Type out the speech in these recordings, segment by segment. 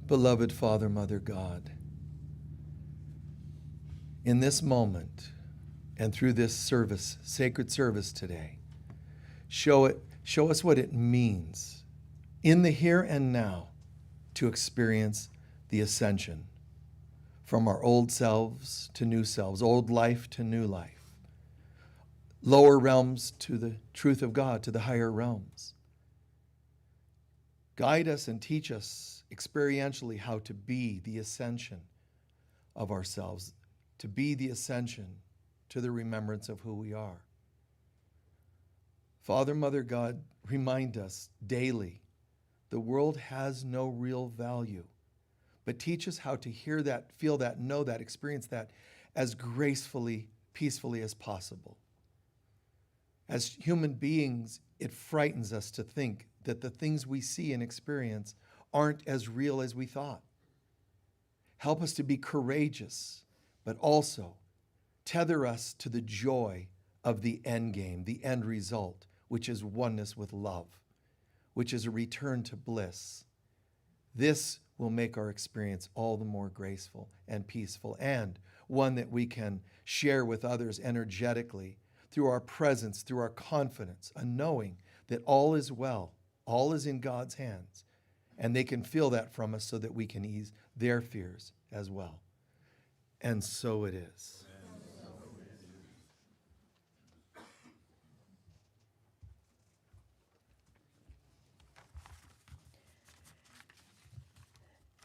Beloved Father, Mother, God, in this moment and through this service, sacred service today, show us what it means in the here and now to experience the ascension from our old selves to new selves, old life to new life, lower realms to the truth of God, to the higher realms. Guide us and teach us experientially how to be the ascension of ourselves, to be the ascension to the remembrance of who we are. Father, Mother, God, remind us daily the world has no real value, but teach us how to hear that, feel that, know that, experience that as gracefully, peacefully as possible. As human beings, it frightens us to think that the things we see and experience aren't as real as we thought. Help us to be courageous, but also tether us to the joy of the end game, the end result, which is oneness with love, which is a return to bliss. This will make our experience all the more graceful and peaceful, and one that we can share with others energetically through our presence, through our confidence, a knowing that all is well, all is in God's hands, and they can feel that from us so that we can ease their fears as well. And so it is.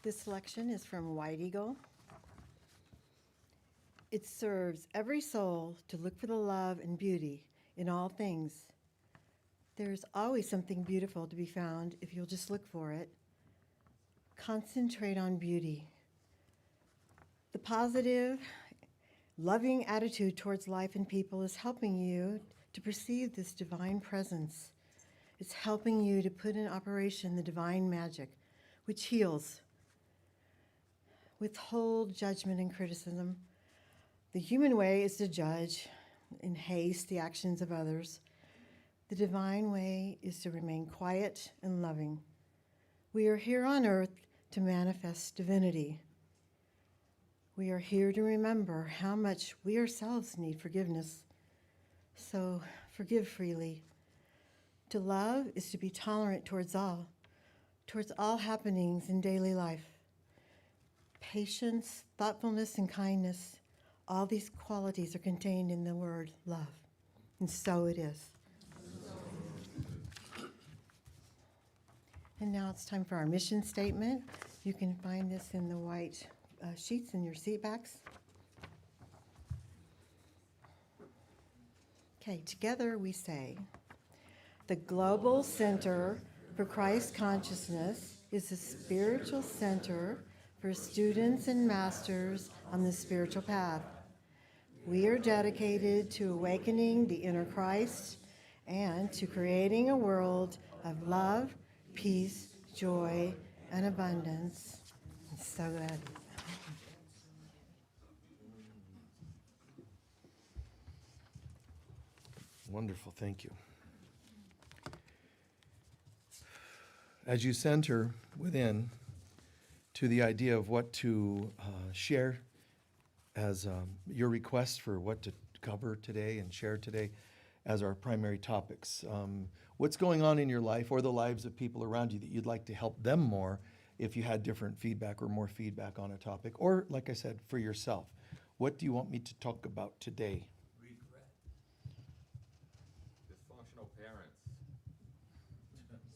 This selection is from White Eagle. It serves every soul to look for the love and beauty in all things. There's always something beautiful to be found if you'll just look for it. Concentrate on beauty. The positive, loving attitude towards life and people is helping you to perceive this divine presence. It's helping you to put in operation the divine magic, which heals. Withhold judgment and criticism. The human way is to judge in haste the actions of others. The divine way is to remain quiet and loving. We are here on earth to manifest divinity. We are here to remember how much we ourselves need forgiveness. So forgive freely. To love is to be tolerant towards all happenings in daily life. Patience, thoughtfulness, and kindness, all these qualities are contained in the word love. And so it is. And now it's time for our mission statement. You can find this in the white sheets in your seat backs. Okay, together we say, the global center for Christ consciousness is a spiritual center for students and masters on the spiritual path. We are dedicated to awakening the inner Christ and to creating a world of love, peace, joy, and abundance. It's so good. Wonderful, thank you. As you center within to the idea of what to share as your request for what to cover today and share today as our primary topics. What's going on in your life or the lives of people around you that you'd like to help them more if you had different feedback or more feedback on a topic? Or, like I said, for yourself, what do you want me to talk about today? Regret. Dysfunctional parents.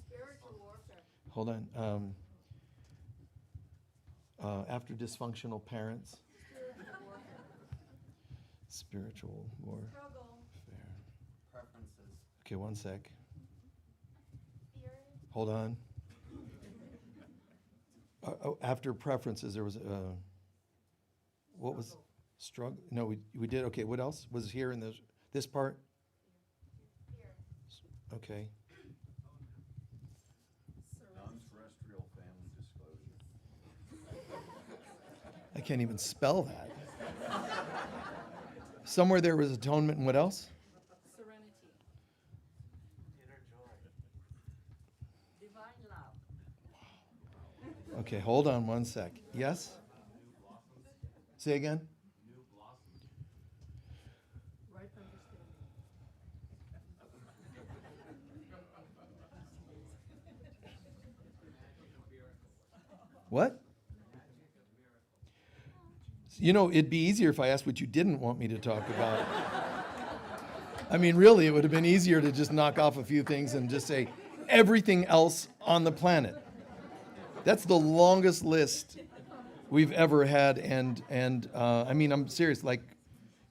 Spiritual warfare. Hold on. After dysfunctional parents, spiritual warfare. Struggle. Preferences. Okay, one sec. Fear. Hold on. After preferences, there was what was struggle? No, we did. Okay, what else was here in this part? Fear. Okay. Non-terrestrial family disclosure. I can't even spell that. Somewhere there was atonement, and what else? Serenity. Inner joy. Divine love. Okay, hold on one sec. Yes? Say again? What? You know, it'd be easier if I asked what you didn't want me to talk about. I mean, really, it would have been easier to just knock off a few things and just say everything else on the planet. That's the longest list we've ever had, and I mean, I'm serious, like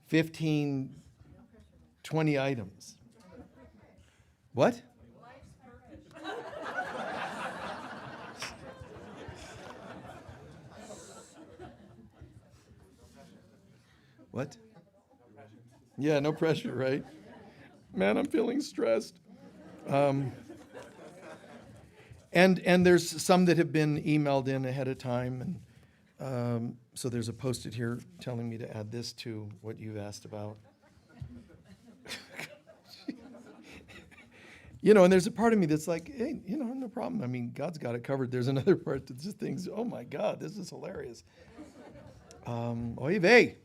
15, 20 items. What? What? Yeah, no pressure, right? Man, I'm feeling stressed. And there's some that have been emailed in ahead of time, and so there's a post-it here telling me to add this to what you've asked about. You know, and there's a part of me that's like, hey, you know, no problem. I mean, God's got it covered. There's another part that just thinks, oh my God, this is hilarious. Oy vey.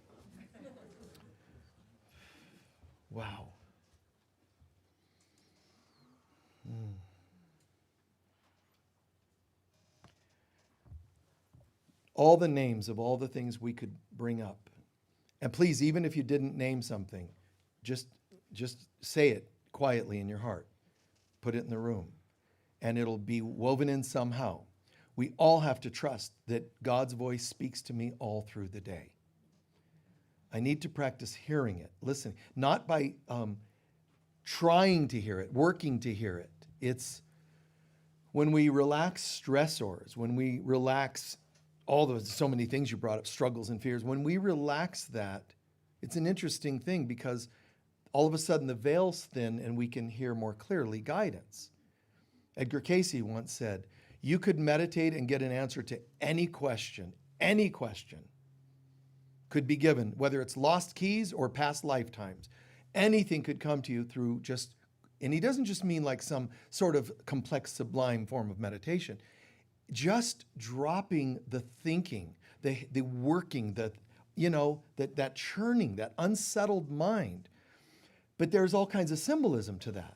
Wow. All the names of all the things we could bring up. And please, even if you didn't name something, just say it quietly in your heart. Put it in the room. And it'll be woven in somehow. We all have to trust that God's voice speaks to me all through the day. I need to practice hearing it, listening, not by trying to hear it, working to hear it. It's when we relax stressors, when we relax all those, so many things you brought up, struggles and fears, when we relax that, it's an interesting thing because all of a sudden the veil's thin and we can hear more clearly guidance. Edgar Cayce once said, you could meditate and get an answer to any question could be given, whether it's lost keys or past lifetimes. Anything could come to you through just, and he doesn't just mean like some sort of complex, sublime form of meditation. Just dropping the thinking, the working, that churning, that unsettled mind. But there's all kinds of symbolism to that.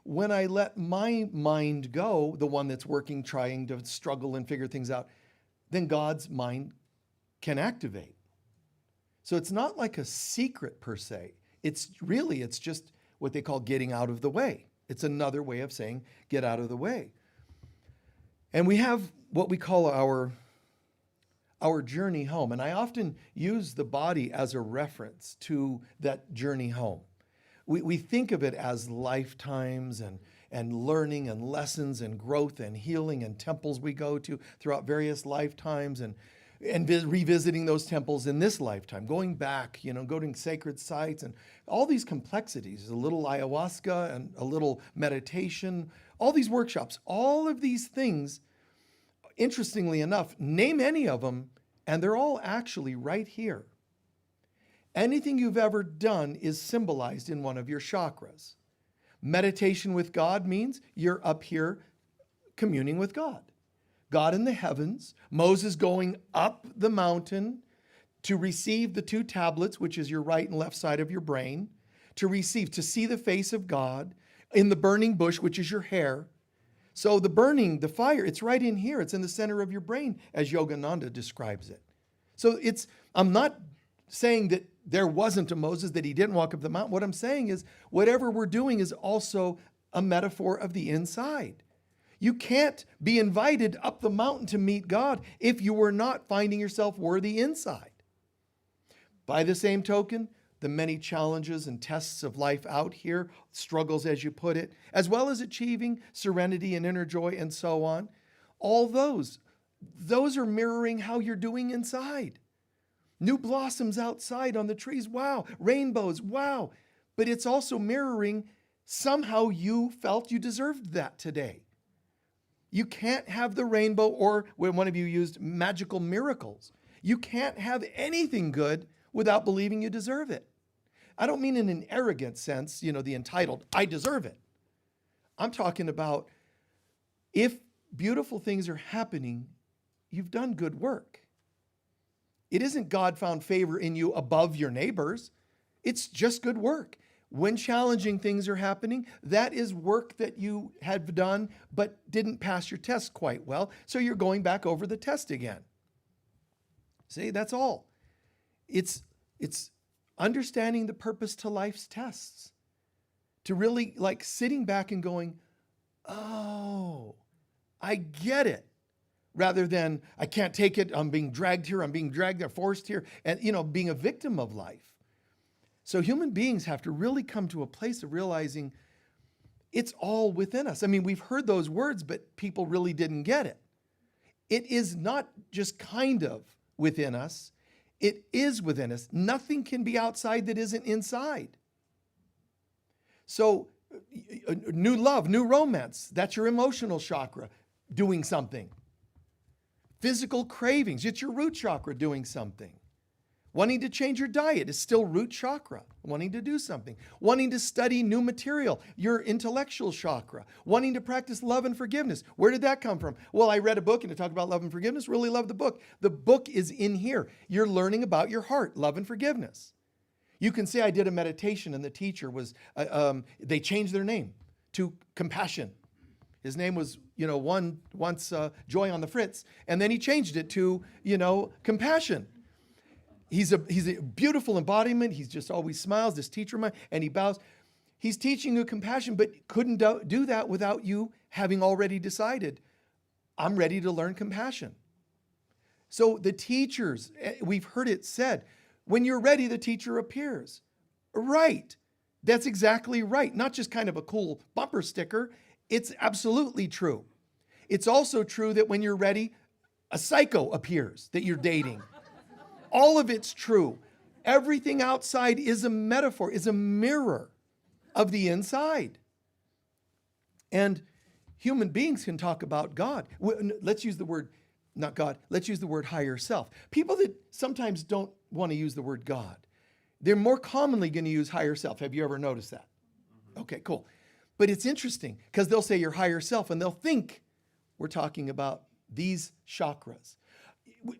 When I let my mind go, the one that's working, trying to struggle and figure things out, then God's mind can activate. So it's not like a secret per se. It's just what they call getting out of the way. It's another way of saying get out of the way. And we have what we call our journey home. And I often use the body as a reference to that journey home. We think of it as lifetimes and learning and lessons and growth and healing and temples we go to throughout various lifetimes and revisiting those temples in this lifetime, going back, going to sacred sites and all these complexities, a little ayahuasca and a little meditation, all these workshops, all of these things, interestingly enough, name any of them, and they're all actually right here. Anything you've ever done is symbolized in one of your chakras. Meditation with God means you're up here communing with God. God in the heavens, Moses going up the mountain to receive the 2 tablets, which is your right and left side of your brain, to see the face of God, in the burning bush, which is your hair. So the fire, it's right in here. It's in the center of your brain, as Yogananda describes it. So I'm not saying that there wasn't a Moses, that he didn't walk up the mountain. What I'm saying is whatever we're doing is also a metaphor of the inside. You can't be invited up the mountain to meet God if you were not finding yourself worthy inside. By the same token, the many challenges and tests of life out here, struggles as you put it, as well as achieving serenity and inner joy and so on, all those are mirroring how you're doing inside. New blossoms outside on the trees, wow. Rainbows, wow. But it's also mirroring somehow you felt you deserved that today. You can't have the rainbow, or when one of you used magical miracles. You can't have anything good without believing you deserve it. I don't mean in an arrogant sense, the entitled, I deserve it. I'm talking about if beautiful things are happening, you've done good work. It isn't God found favor in you above your neighbors. It's just good work. When challenging things are happening, that is work that you had done but didn't pass your test quite well. So you're going back over the test again. See, that's all. It's understanding the purpose to life's tests. To really like sitting back and going, oh, I get it. Rather than, I can't take it, I'm being dragged here, I'm being dragged there, forced here, and being a victim of life. So human beings have to really come to a place of realizing it's all within us. I mean, we've heard those words, but people really didn't get it. It is not just kind of within us. It is within us. Nothing can be outside that isn't inside. So new love, new romance, that's your emotional chakra doing something. Physical cravings, it's your root chakra doing something. Wanting to change your diet is still root chakra, wanting to do something. Wanting to study new material, your intellectual chakra. Wanting to practice love and forgiveness. Where did that come from? Well, I read a book and it talked about love and forgiveness. Really loved the book. The book is in here. You're learning about your heart, love and forgiveness. You can say I did a meditation and the teacher was, they changed their name to Compassion. His name was, once Joy on the Fritz, and then he changed it to, Compassion. He's a beautiful embodiment. He's just always smiles, this teacher of mine, and he bows. He's teaching you compassion, but couldn't do that without you having already decided, I'm ready to learn compassion. So the teachers, we've heard it said, when you're ready, the teacher appears. Right. That's exactly right. Not just kind of a cool bumper sticker. It's absolutely true. It's also true that when you're ready, a psycho appears that you're dating. All of it's true. Everything outside is a metaphor, is a mirror of the inside. And human beings can talk about God. Let's use the word, not God, let's use the word higher self. People that sometimes don't want to use the word God, they're more commonly going to use higher self. Have you ever noticed that? Okay, cool. But it's interesting because they'll say your higher self and they'll think we're talking about these chakras.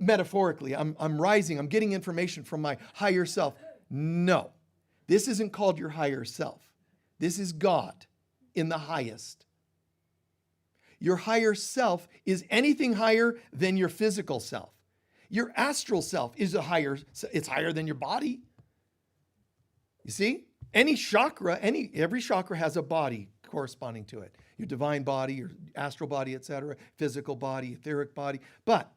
Metaphorically, I'm rising, I'm getting information from my higher self. No, this isn't called your higher self. This is God in the highest. Your higher self is anything higher than your physical self. Your astral self is it's higher than your body. You see? Any chakra, every chakra has a body corresponding to it. Your divine body, your astral body, etc., physical body, etheric body. But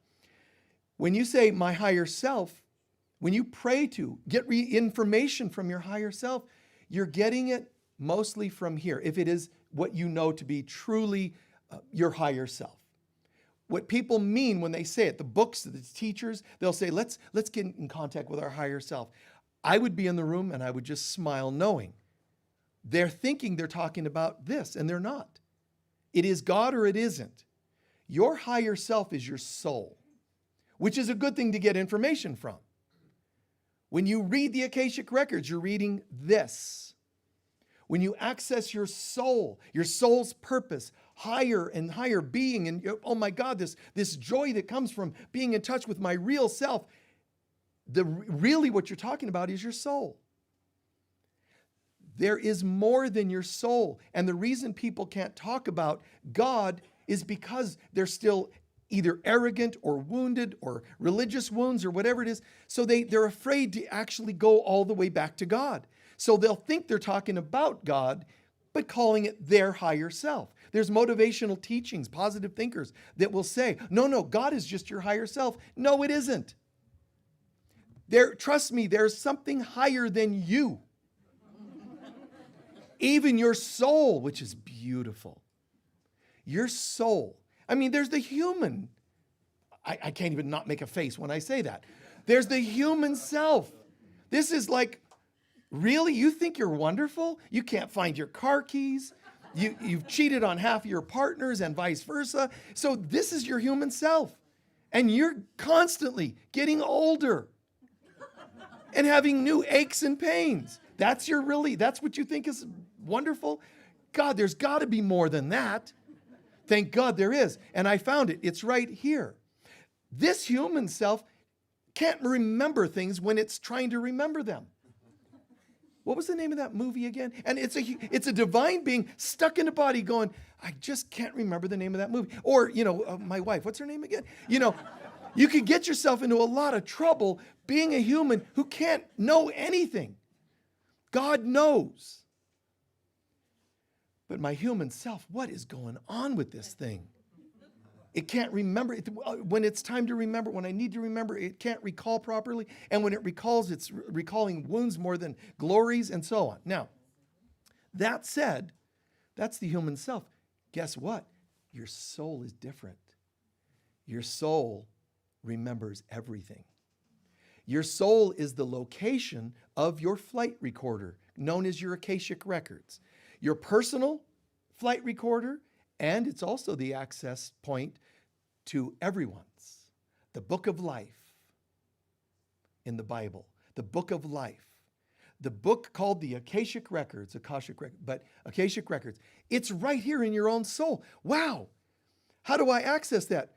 when you say my higher self, when you pray to get information from your higher self, you're getting it mostly from here, if it is what you know to be truly your higher self. What people mean when they say it, the books, the teachers, they'll say, let's get in contact with our higher self. I would be in the room and I would just smile knowing they're thinking they're talking about this, and they're not. It is God or it isn't. Your higher self is your soul, which is a good thing to get information from. When you read the Akashic Records, you're reading this. When you access your soul's purpose, higher and higher being, and oh my God, this joy that comes from being in touch with my real self, really what you're talking about is your soul. There is more than your soul. And the reason people can't talk about God is because they're still either arrogant or wounded or religious wounds or whatever it is. So they're afraid to actually go all the way back to God. So they'll think they're talking about God, but calling it their higher self. There's motivational teachings, positive thinkers that will say, no, God is just your higher self. No, it isn't. Trust me, there's something higher than you. Even your soul, which is beautiful. Your soul. I mean, there's the human. I can't even not make a face when I say that. There's the human self. This is like, really? You think you're wonderful? You can't find your car keys. You've cheated on half of your partners and vice versa. So this is your human self. And you're constantly getting older and having new aches and pains. That's what you think is wonderful? God, there's got to be more than that. Thank God there is. And I found it. It's right here. This human self can't remember things when it's trying to remember them. What was the name of that movie again? And it's a divine being stuck in a body going, I just can't remember the name of that movie. Or, my wife, what's her name again? You could get yourself into a lot of trouble being a human who can't know anything. God knows. But my human self, what is going on with this thing? It can't remember. When it's time to remember, when I need to remember, it can't recall properly. And when it recalls, it's recalling wounds more than glories and so on. Now, that said, that's the human self. Guess what? Your soul is different. Your soul remembers everything. Your soul is the location of your flight recorder, known as your Akashic records. Your personal flight recorder, and it's also the access point to everyone's. The book of life in the Bible. The book of life. The book called the Akashic Records, Akashic Records. It's right here in your own soul. Wow. How do I access that?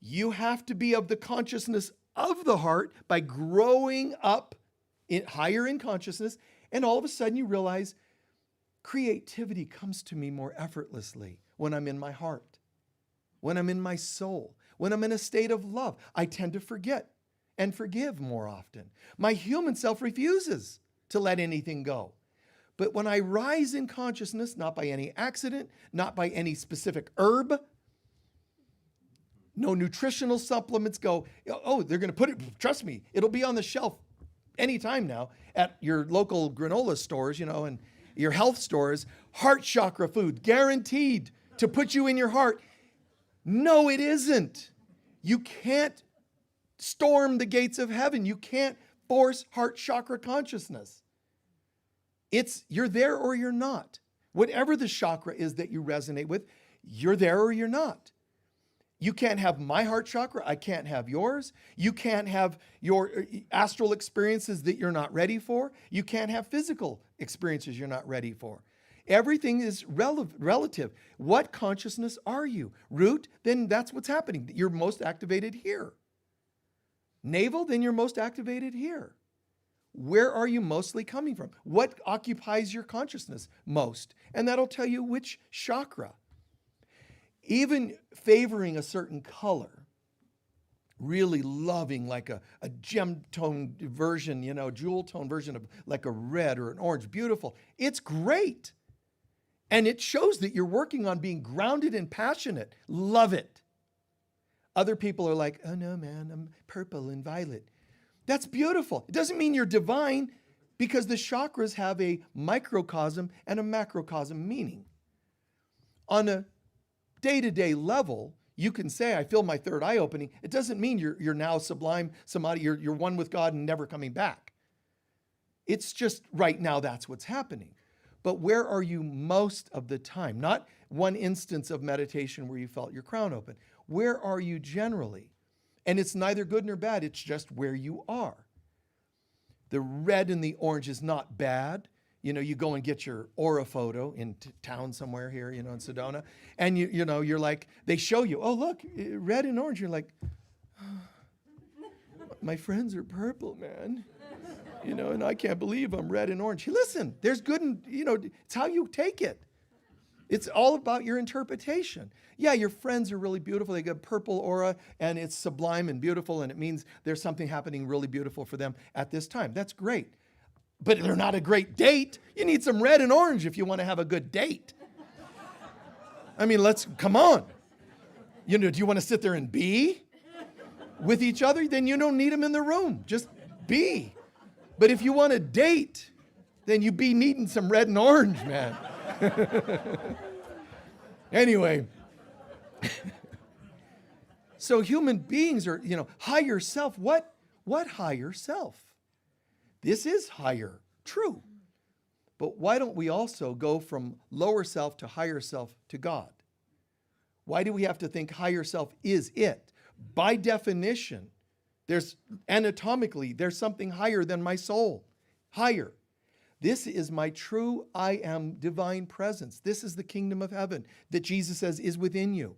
You have to be of the consciousness of the heart by growing up higher in consciousness, and all of a sudden you realize creativity comes to me more effortlessly when I'm in my heart, when I'm in my soul, when I'm in a state of love. I tend to forget and forgive more often. My human self refuses to let anything go. But when I rise in consciousness, not by any accident, not by any specific herb, no nutritional supplements go, oh, they're going to put it, trust me, it'll be on the shelf anytime now at your local granola stores, and your health stores, heart chakra food, guaranteed to put you in your heart. No, it isn't. You can't storm the gates of heaven. You can't force heart chakra consciousness. You're there or you're not. Whatever the chakra is that you resonate with, you're there or you're not. You can't have my heart chakra. I can't have yours. You can't have your astral experiences that you're not ready for. You can't have physical experiences you're not ready for. Everything is relative. What consciousness are you? Root, then that's what's happening. You're most activated here. Navel, then you're most activated here. Where are you mostly coming from? What occupies your consciousness most? And that'll tell you which chakra. Even favoring a certain color, really loving like a gem tone version, jewel tone version of like a red or an orange, beautiful. It's great. And it shows that you're working on being grounded and passionate. Love it. Other people are like, oh no, man, I'm purple and violet. That's beautiful. It doesn't mean you're divine because the chakras have a microcosm and a macrocosm meaning. On a day-to-day level, you can say, I feel my third eye opening. It doesn't mean you're now sublime, samadhi, you're one with God and never coming back. It's just right now that's what's happening. But where are you most of the time? Not one instance of meditation where you felt your crown open. Where are you generally? And it's neither good nor bad. It's just where you are. The red and the orange is not bad. You go and get your aura photo in town somewhere here, in Sedona. And you're like, they show you, oh, look, red and orange. You're like, oh, my friends are purple, man. And I can't believe I'm red and orange. Listen, there's good and, it's how you take it. It's all about your interpretation. Yeah, your friends are really beautiful. They got purple aura and it's sublime and beautiful. And it means there's something happening really beautiful for them at this time. That's great. But they're not a great date. You need some red and orange if you want to have a good date. I mean, come on. Do you want to sit there and be with each other? Then you don't need them in the room. Just be. But if you want to date, then you be needing some red and orange, man. Anyway. So human beings are, higher self. What higher self? This is higher, true. But why don't we also go from lower self to higher self to God? Why do we have to think higher self is it? By definition, anatomically, there's something higher than my soul. Higher. This is my true I am divine presence. This is the kingdom of heaven that Jesus says is within you.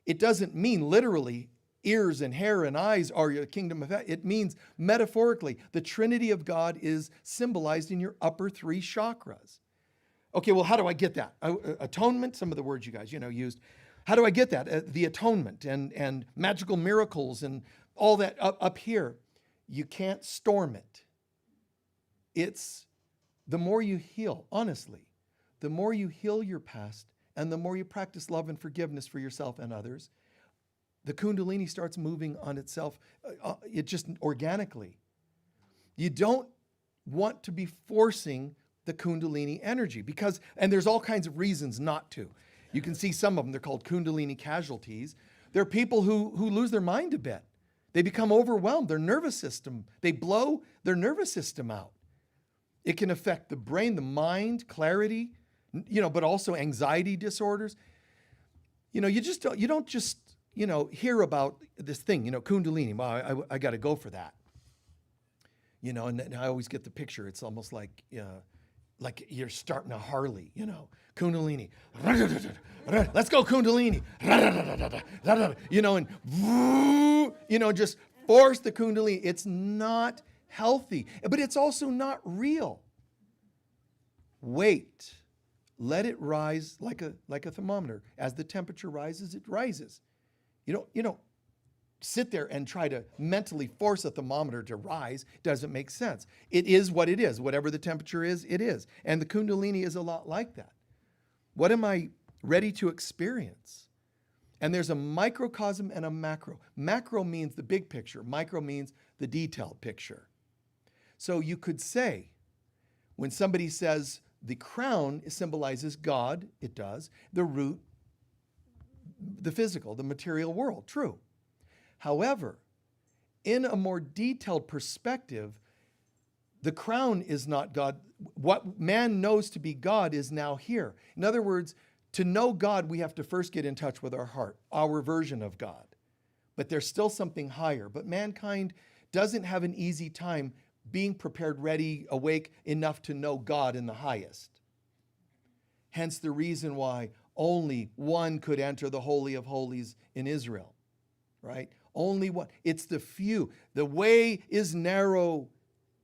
It doesn't mean literally ears and hair and eyes are your kingdom of heaven. It means metaphorically, the Trinity of God is symbolized in your upper 3 chakras. Okay, well, how do I get that? Atonement, some of the words you guys, used. How do I get that? The atonement and magical miracles and all that up here. You can't storm it. It's the more you heal, honestly, the more you heal your past and the more you practice love and forgiveness for yourself and others, the Kundalini starts moving on itself, it just organically. You don't want to be forcing the Kundalini energy because, and there's all kinds of reasons not to. You can see some of them, they're called Kundalini casualties. They're people who lose their mind a bit. They become overwhelmed, their nervous system, they blow their nervous system out. It can affect the brain, the mind, clarity, but also anxiety disorders. You don't just hear about this thing, Kundalini. Well, I got to go for that. And I always get the picture. It's almost like you're starting a Harley, Kundalini. Let's go Kundalini. And just force the Kundalini. It's not healthy, but it's also not real. Wait. Let it rise like a thermometer. As the temperature rises, it rises. You don't sit there and try to mentally force a thermometer to rise. Doesn't make sense. It is what it is. Whatever the temperature is, it is. And the Kundalini is a lot like that. What am I ready to experience? And there's a microcosm and a macro. Macro means the big picture. Micro means the detailed picture. So you could say, when somebody says the crown symbolizes God, it does. The root, the physical, the material world, true. However, in a more detailed perspective, the crown is not God. What man knows to be God is now here. In other words, to know God, we have to first get in touch with our heart, our version of God. But there's still something higher. But mankind doesn't have an easy time being prepared, ready, awake enough to know God in the highest. Hence the reason why only one could enter the Holy of Holies in Israel, right? Only one. It's the few. The way is narrow,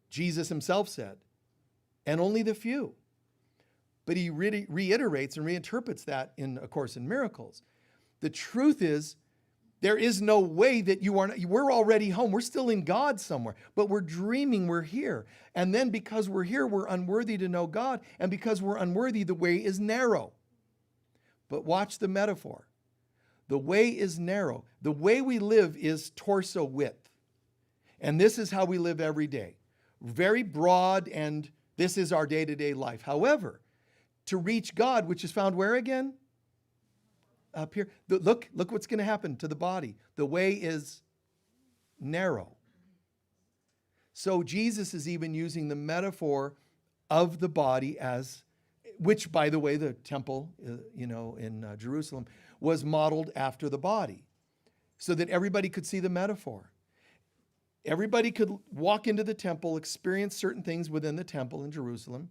Jesus himself said, and only the few. But he reiterates and reinterprets that in A Course in Miracles. The truth is, there is no way that we're already home. We're still in God somewhere, but we're dreaming we're here. And then because we're here, we're unworthy to know God. And because we're unworthy, the way is narrow. But watch the metaphor. The way is narrow. The way we live is torso width. And this is how we live every day. Very broad, and this is our day-to-day life. However, to reach God, which is found where again? Up here. Look what's going to happen to the body. The way is narrow. So Jesus is even using the metaphor of the body as, which by the way, the temple, in Jerusalem was modeled after the body so that everybody could see the metaphor. Everybody could walk into the temple, experience certain things within the temple in Jerusalem,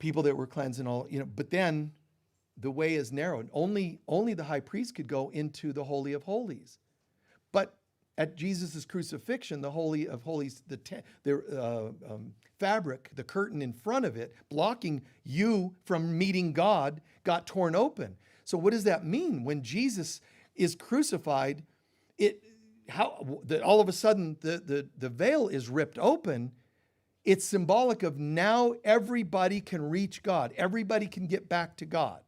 people that were cleansed and all, but then the way is narrowed. Only the high priest could go into the Holy of Holies. But at Jesus' crucifixion, the Holy of Holies, the fabric, the curtain in front of it, blocking you from meeting God, got torn open. So what does that mean? When Jesus is crucified, all of a sudden the veil is ripped open. It's symbolic of now everybody can reach God. Everybody can get back to God.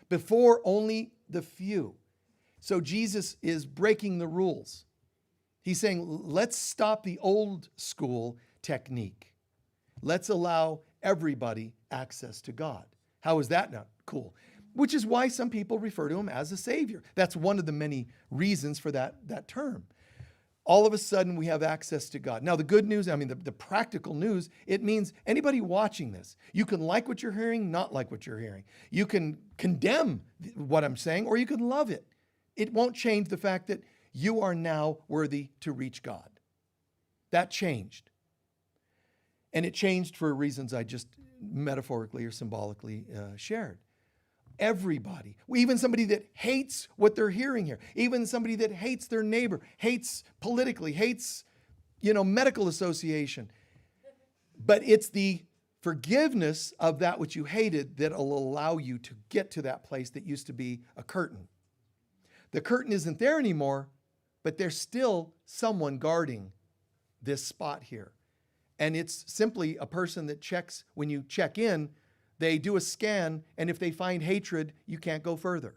Before, only the few. So Jesus is breaking the rules. He's saying, let's stop the old school technique. Let's allow everybody access to God. How is that not cool? Which is why some people refer to him as a savior. That's one of the many reasons for that term. All of a sudden, we have access to God. Now, the good news, the practical news, it means anybody watching this, you can like what you're hearing, not like what you're hearing. You can condemn what I'm saying, or you can love it. It won't change the fact that you are now worthy to reach God. That changed. And it changed for reasons I just metaphorically or symbolically shared. Everybody, even somebody that hates what they're hearing here, even somebody that hates their neighbor, hates politically, hates, medical association. But it's the forgiveness of that which you hated that will allow you to get to that place that used to be a curtain. The curtain isn't there anymore, but there's still someone guarding this spot here. And it's simply a person that checks, when you check in, they do a scan, and if they find hatred, you can't go further.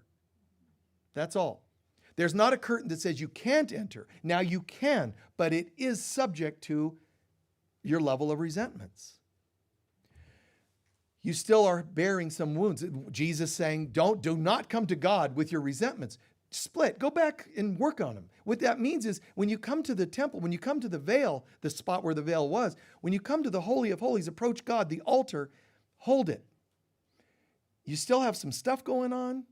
That's all. There's not a curtain that says you can't enter. Now you can, but it is subject to your level of resentments. You still are bearing some wounds. Jesus saying, do not come to God with your resentments. Split. Go back and work on them. What that means is when you come to the temple, when you come to the veil, the spot where the veil was, when you come to the Holy of Holies, approach God, the altar, hold it. You still have some stuff going on.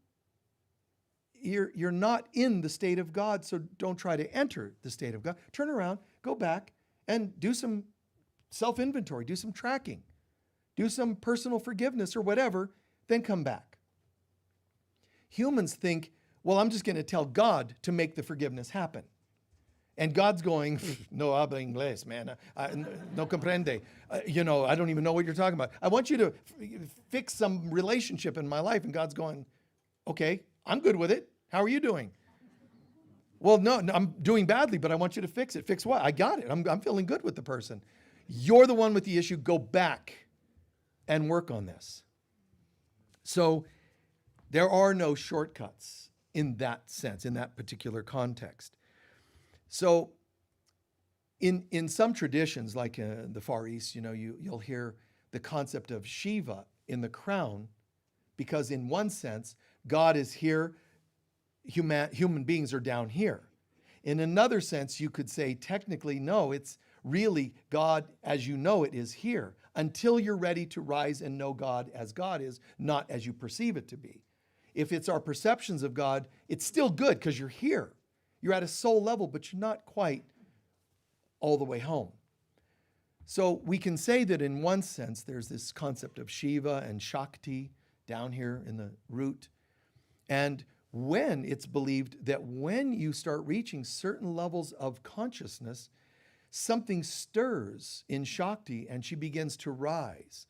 You're not in the state of God, so don't try to enter the state of God. Turn around, go back, and do some self-inventory, do some tracking, do some personal forgiveness or whatever, then come back. Humans think, well, I'm just going to tell God to make the forgiveness happen. And God's going, no habla inglés, man. No comprende. I don't even know what you're talking about. I want you to fix some relationship in my life. And God's going, okay, I'm good with it. How are you doing? Well, no, I'm doing badly, but I want you to fix it. Fix what? I got it. I'm feeling good with the person. You're the one with the issue. Go back and work on this. So there are no shortcuts in that sense, in that particular context. So in some traditions, like the Far East, you'll hear the concept of Shiva in the crown, because in one sense, God is here, human beings are down here. In another sense, you could say technically, no, it's really God as you know it is here, until you're ready to rise and know God as God is, not as you perceive it to be. If it's our perceptions of God, it's still good because you're here. You're at a soul level, but you're not quite all the way home. So we can say that in one sense, there's this concept of Shiva and Shakti down here in the root. And when it's believed that when you start reaching certain levels of consciousness, something stirs in Shakti and she begins to rise.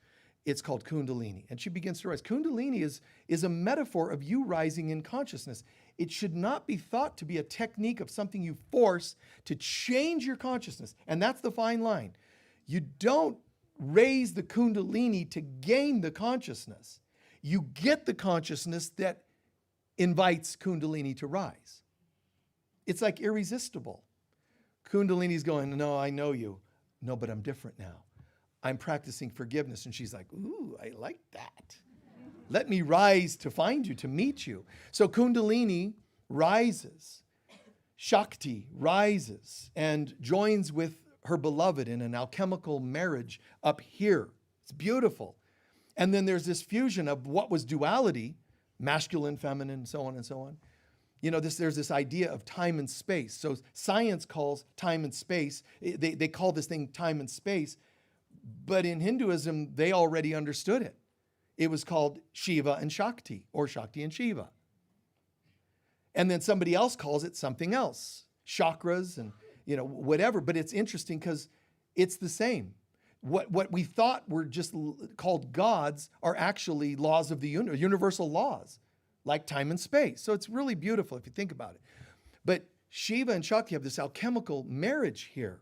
It's called Kundalini, and she begins to rise. Kundalini is a metaphor of you rising in consciousness. It should not be thought to be a technique of something you force to change your consciousness, and that's the fine line. You don't raise the Kundalini to gain the consciousness. You get the consciousness that invites Kundalini to rise. It's like irresistible. Kundalini's going, no, I know you. No, but I'm different now. I'm practicing forgiveness. And she's like, ooh, I like that. Let me rise to find you, to meet you. So Kundalini rises. Shakti rises and joins with her beloved in an alchemical marriage up here. It's beautiful. And then there's this fusion of what was duality, masculine, feminine, so on and so on. There's this idea of time and space. So science calls time and space, they call this thing time and space. But in Hinduism, they already understood it. It was called Shiva and Shakti, or Shakti and Shiva. And then somebody else calls it something else, chakras and whatever. But it's interesting because it's the same. What we thought were just called gods are actually laws of the universe, universal laws, like time and space. So it's really beautiful if you think about it. But Shiva and Shakti have this alchemical marriage here.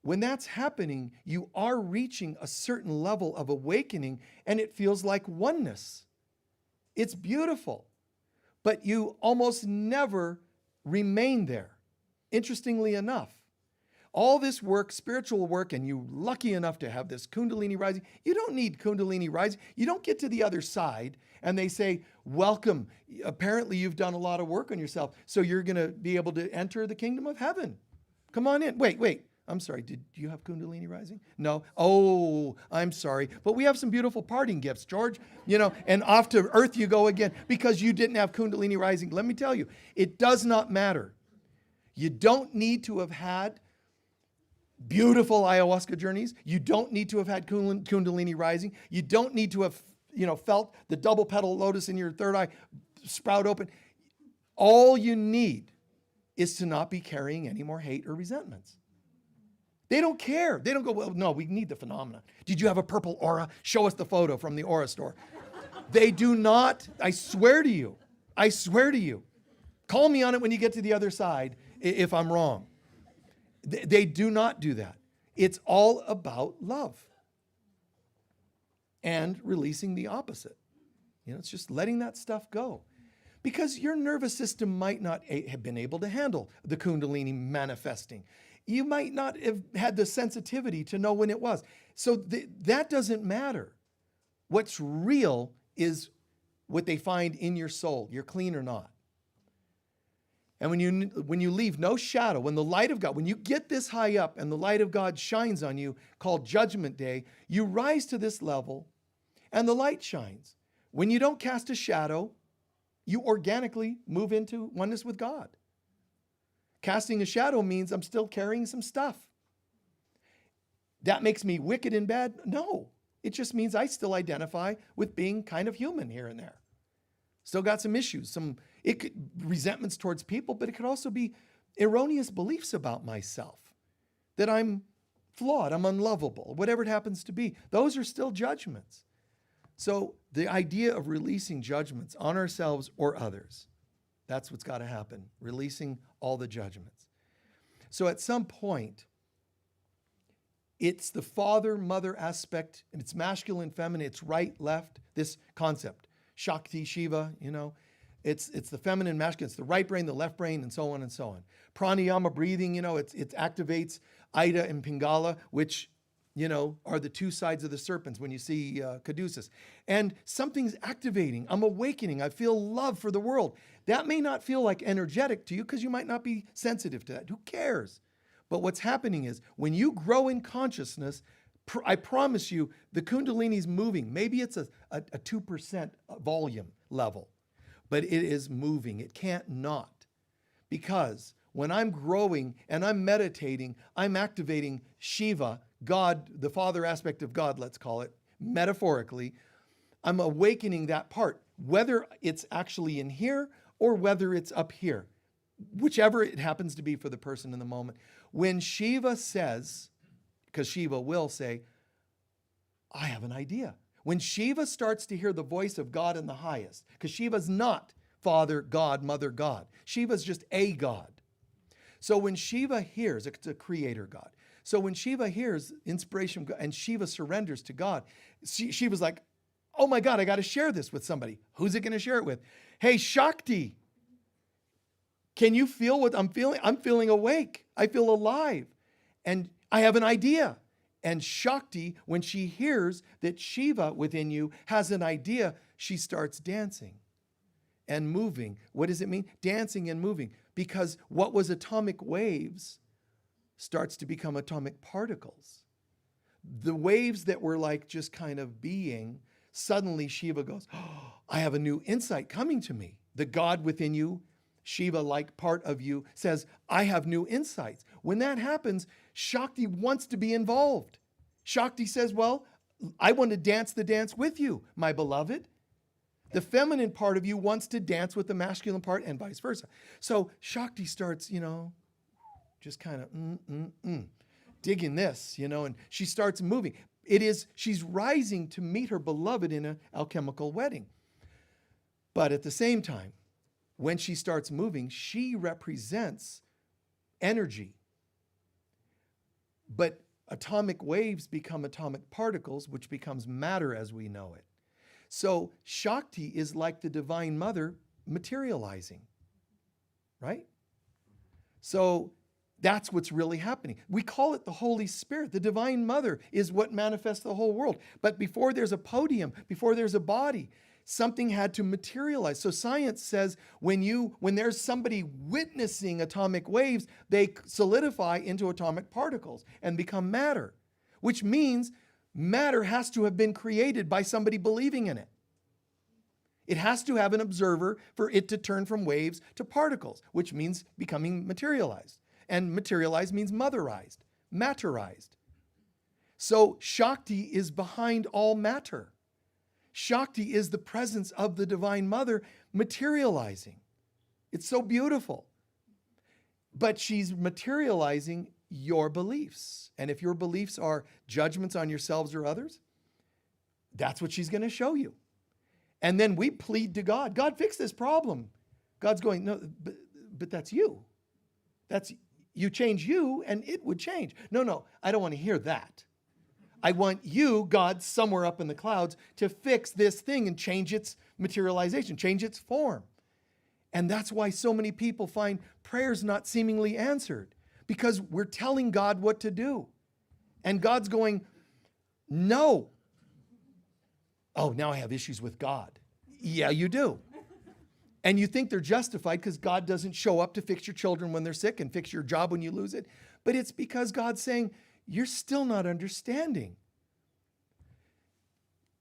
When that's happening, you are reaching a certain level of awakening, and it feels like oneness. It's beautiful, but you almost never remain there, interestingly enough. All this work, spiritual work, and you're lucky enough to have this Kundalini rising. You don't need Kundalini rising. You don't get to the other side, and they say, welcome. Apparently, you've done a lot of work on yourself, so you're going to be able to enter the kingdom of heaven. Come on in. Wait. I'm sorry, did you have Kundalini rising? No? Oh, I'm sorry. But we have some beautiful parting gifts, George. And off to earth you go again because you didn't have Kundalini rising. Let me tell you, it does not matter. You don't need to have had beautiful ayahuasca journeys. You don't need to have had Kundalini rising. You don't need to have felt the double petal lotus in your third eye sprout open. All you need is to not be carrying any more hate or resentments. They don't care. They don't go, well, no, we need the phenomena. Did you have a purple aura? Show us the photo from the aura store. They do not. I swear to you. I swear to you. Call me on it when you get to the other side if I'm wrong. They do not do that. It's all about love and releasing the opposite. It's just letting that stuff go. Because your nervous system might not have been able to handle the Kundalini manifesting. You might not have had the sensitivity to know when it was. So that doesn't matter. What's real is what they find in your soul. You're clean or not. And when you leave no shadow, when the light of God, when you get this high up and the light of God shines on you, called Judgment Day, you rise to this level and the light shines. When you don't cast a shadow, you organically move into oneness with God. Casting a shadow means I'm still carrying some stuff. That makes me wicked and bad? No. It just means I still identify with being kind of human here and there. Still got some issues, resentments towards people, but it could also be erroneous beliefs about myself, that I'm flawed, I'm unlovable, whatever it happens to be. Those are still judgments. So the idea of releasing judgments on ourselves or others, that's what's got to happen, releasing all the judgments. So at some point, it's the father-mother aspect, and it's masculine, feminine, it's right, left, this concept. Shakti, Shiva, it's the feminine, masculine, it's the right brain, the left brain, and so on and so on. Pranayama, breathing, it activates Ida and Pingala, which, are the two sides of the serpents when you see caduceus. And something's activating. I'm awakening. I feel love for the world. That may not feel like energetic to you because you might not be sensitive to that. Who cares? But what's happening is when you grow in consciousness, I promise you, the Kundalini's moving. Maybe it's a 2% volume level, but it is moving. It can't not. Because when I'm growing and I'm meditating, I'm activating Shiva, God, the father aspect of God, let's call it, metaphorically. I'm awakening that part, whether it's actually in here or whether it's up here, whichever it happens to be for the person in the moment. When Shiva says, because Shiva will say, I have an idea. When Shiva starts to hear the voice of God in the highest, because Shiva's not Father, God, Mother, God. Shiva's just a God. So when Shiva hears, it's a creator God. So when Shiva hears inspiration and Shiva surrenders to God, Shiva's like, oh my God, I got to share this with somebody. Who's it going to share it with? Hey, Shakti, can you feel what I'm feeling? I'm feeling awake. I feel alive. And I have an idea. And Shakti, when she hears that Shiva within you has an idea, she starts dancing and moving. What does it mean? Dancing and moving. Because what was atomic waves starts to become atomic particles. The waves that were like just kind of being, suddenly Shiva goes, oh, I have a new insight coming to me. The God within you, Shiva-like part of you, says, I have new insights. When that happens, Shakti wants to be involved. Shakti says, well, I want to dance the dance with you, my beloved. The feminine part of you wants to dance with the masculine part and vice versa. So Shakti starts, just kind of digging this, and she starts moving. She's rising to meet her beloved in an alchemical wedding. But at the same time, when she starts moving, she represents energy. But atomic waves become atomic particles, which becomes matter as we know it. So Shakti is like the Divine Mother materializing, right? So that's what's really happening. We call it the Holy Spirit. The Divine Mother is what manifests the whole world. But before there's a podium, before there's a body, something had to materialize. So science says when there's somebody witnessing atomic waves, they solidify into atomic particles and become matter, which means matter has to have been created by somebody believing in it. It has to have an observer for it to turn from waves to particles, which means becoming materialized. And materialized means motherized, matterized. So Shakti is behind all matter. Shakti is the presence of the Divine Mother materializing. It's so beautiful. But she's materializing your beliefs. And if your beliefs are judgments on yourselves or others, that's what she's going to show you. And then we plead to God, God, fix this problem. God's going, no, but that's you. You change you and it would change. No, I don't want to hear that. I want you, God, somewhere up in the clouds, to fix this thing and change its materialization, change its form. And that's why so many people find prayers not seemingly answered, because we're telling God what to do. And God's going, no. Oh, now I have issues with God. Yeah, you do. And you think they're justified because God doesn't show up to fix your children when they're sick and fix your job when you lose it. But it's because God's saying, you're still not understanding.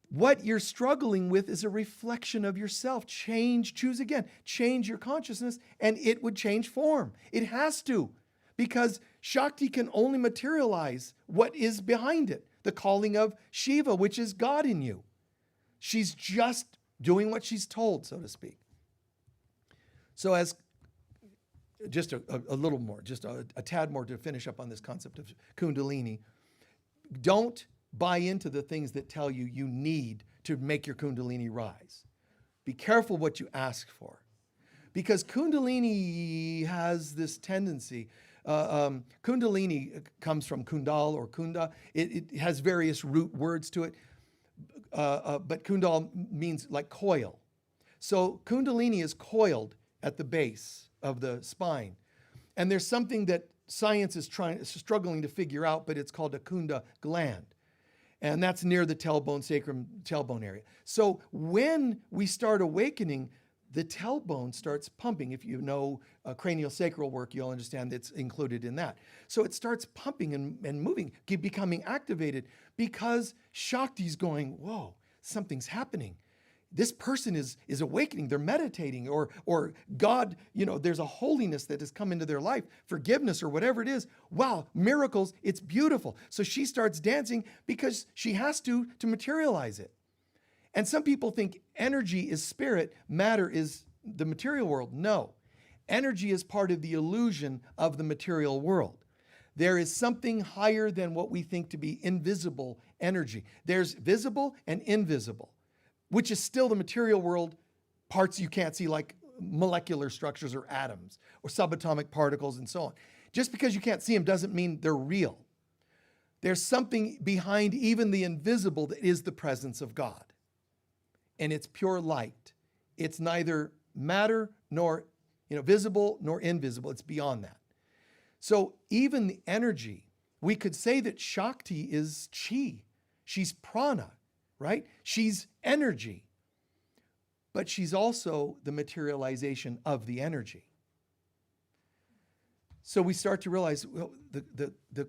What you're struggling with is a reflection of yourself. Choose again. Change your consciousness and it would change form. It has to, because Shakti can only materialize what is behind it. The calling of Shiva, which is God in you. She's just doing what she's told, so to speak. So as just a little more, just a tad more to finish up on this concept of Kundalini, don't buy into the things that tell you you need to make your Kundalini rise. Be careful what you ask for, because Kundalini has this tendency. Kundalini comes from Kundal or Kunda. It has various root words to it, but Kundal means like coil. So Kundalini is coiled at the base of the spine. And there's something that science is struggling to figure out, but it's called a Kunda gland. And that's near the tailbone, sacrum tailbone area. So when we start awakening, the tailbone starts pumping. If you know craniosacral work, you'll understand it's included in that. So it starts pumping and moving, becoming activated, because Shakti's going, whoa, something's happening. This person is awakening, they're meditating, or God, there's a holiness that has come into their life, forgiveness or whatever it is. Wow, miracles, it's beautiful. So she starts dancing because she has to materialize it. And some people think energy is spirit, matter is the material world. No, energy is part of the illusion of the material world. There is something higher than what we think to be invisible energy. There's visible and invisible, which is still the material world, parts you can't see, like molecular structures or atoms or subatomic particles and so on. Just because you can't see them doesn't mean they're real. There's something behind even the invisible that is the presence of God. And it's pure light. It's neither matter nor visible nor invisible. It's beyond that. So even the energy, we could say that Shakti is chi. She's prana, right? She's energy. But she's also the materialization of the energy. So we start to realize, well, the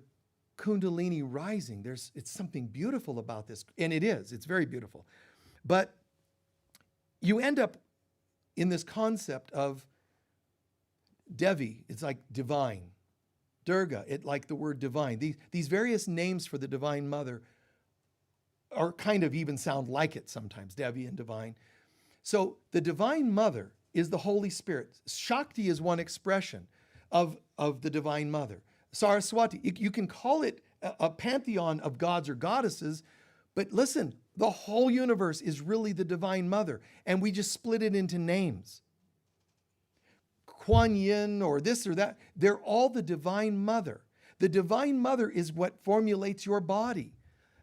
Kundalini rising, it's something beautiful about this. And it is. It's very beautiful. But you end up in this concept of Devi. It's like divine. Durga, like the word divine. These various names for the Divine Mother are kind of even sound like it sometimes, Devi and divine. So the Divine Mother is the Holy Spirit. Shakti is one expression of the Divine Mother. Saraswati, you can call it a pantheon of gods or goddesses, but listen, the whole universe is really the Divine Mother, and we just split it into names. Kuan Yin or this or that, they're all the Divine Mother. The Divine Mother is what formulates your body.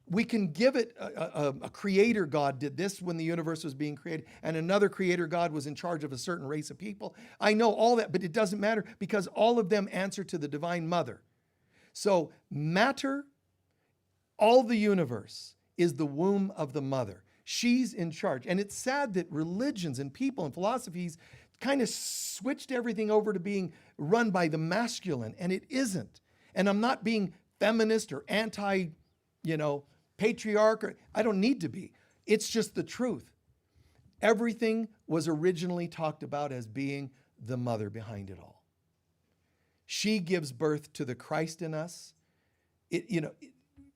We can give it a creator God did this when the universe was being created, and another creator God was in charge of a certain race of people. I know all that, but it doesn't matter because all of them answer to the Divine Mother. So matter, all the universe is the womb of the mother. She's in charge. And it's sad that religions and people and philosophies kind of switched everything over to being run by the masculine, and it isn't. And I'm not being feminist or patriarch. I don't need to be. It's just the truth. Everything was originally talked about as being the mother behind it all. She gives birth to the Christ in us.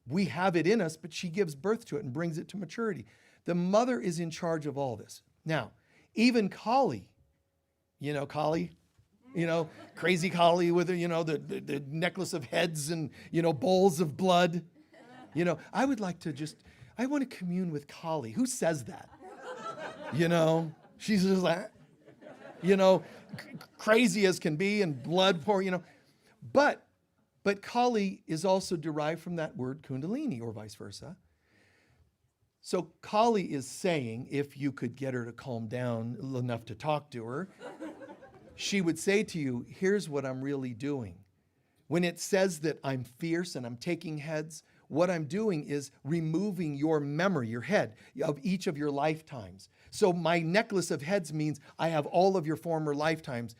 We have it in us, but she gives birth to it and brings it to maturity. The mother is in charge of all this. Now, even Kali, Kali, crazy Kali with, the necklace of heads and, bowls of blood. I would like to I want to commune with Kali. Who says that? She's just like, crazy as can be and blood pour, But Kali is also derived from that word Kundalini or vice versa. So Kali is saying, if you could get her to calm down enough to talk to her, she would say to you, here's what I'm really doing. When it says that I'm fierce and I'm taking heads, what I'm doing is removing your memory, your head, of each of your lifetimes. So my necklace of heads means I have all of your former lifetimes,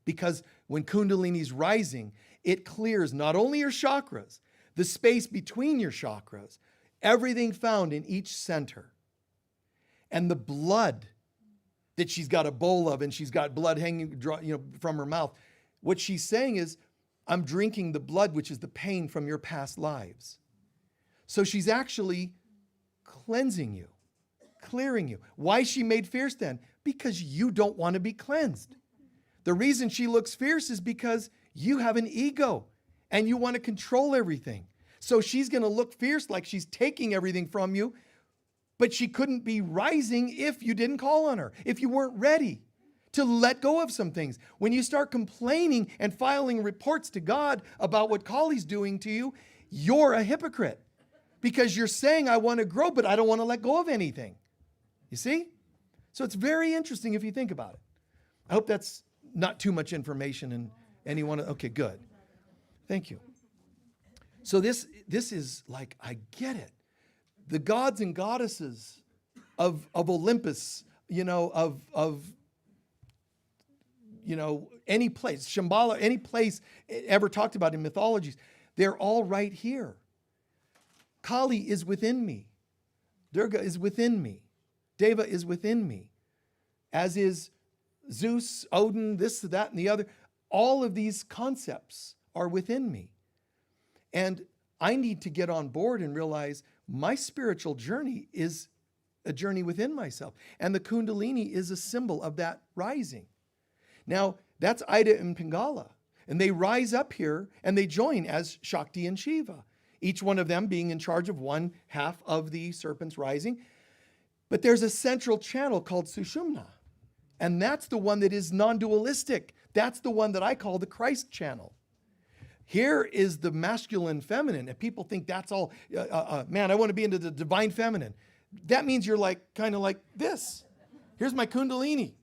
because when Kundalini's rising, it clears not only your chakras, the space between your chakras, everything found in each center. And the blood that she's got a bowl of, and she's got blood hanging from her mouth. What she's saying is, I'm drinking the blood, which is the pain from your past lives. So she's actually cleansing you, clearing you. Why is she made fierce then? Because you don't want to be cleansed. The reason she looks fierce is because you have an ego and you want to control everything. So she's going to look fierce, like she's taking everything from you, but she couldn't be rising if you didn't call on her, if you weren't ready to let go of some things. When you start complaining and filing reports to God about what Kali's doing to you, you're a hypocrite, because you're saying, I want to grow, but I don't want to let go of anything. You see? So it's very interesting if you think about it. I hope that's not too much information and anyone. Okay, good. Thank you. So this is like, I get it. The gods and goddesses of Olympus, of any place, Shambhala, any place ever talked about in mythologies, they're all right here. Kali is within me. Durga is within me. Deva is within me. As is Zeus, Odin, this, that, and the other. All of these concepts are within me. And I need to get on board and realize my spiritual journey is a journey within myself. And the Kundalini is a symbol of that rising. Now, that's Ida and Pingala. And they rise up here and they join as Shakti and Shiva, each one of them being in charge of one half of the serpent's rising. But there's a central channel called Sushumna. And that's the one that is non-dualistic. That's the one that I call the Christ channel. Here is the masculine feminine, and people think that's all, man, I want to be into the divine feminine. That means you're kind of like this. Here's my Kundalini.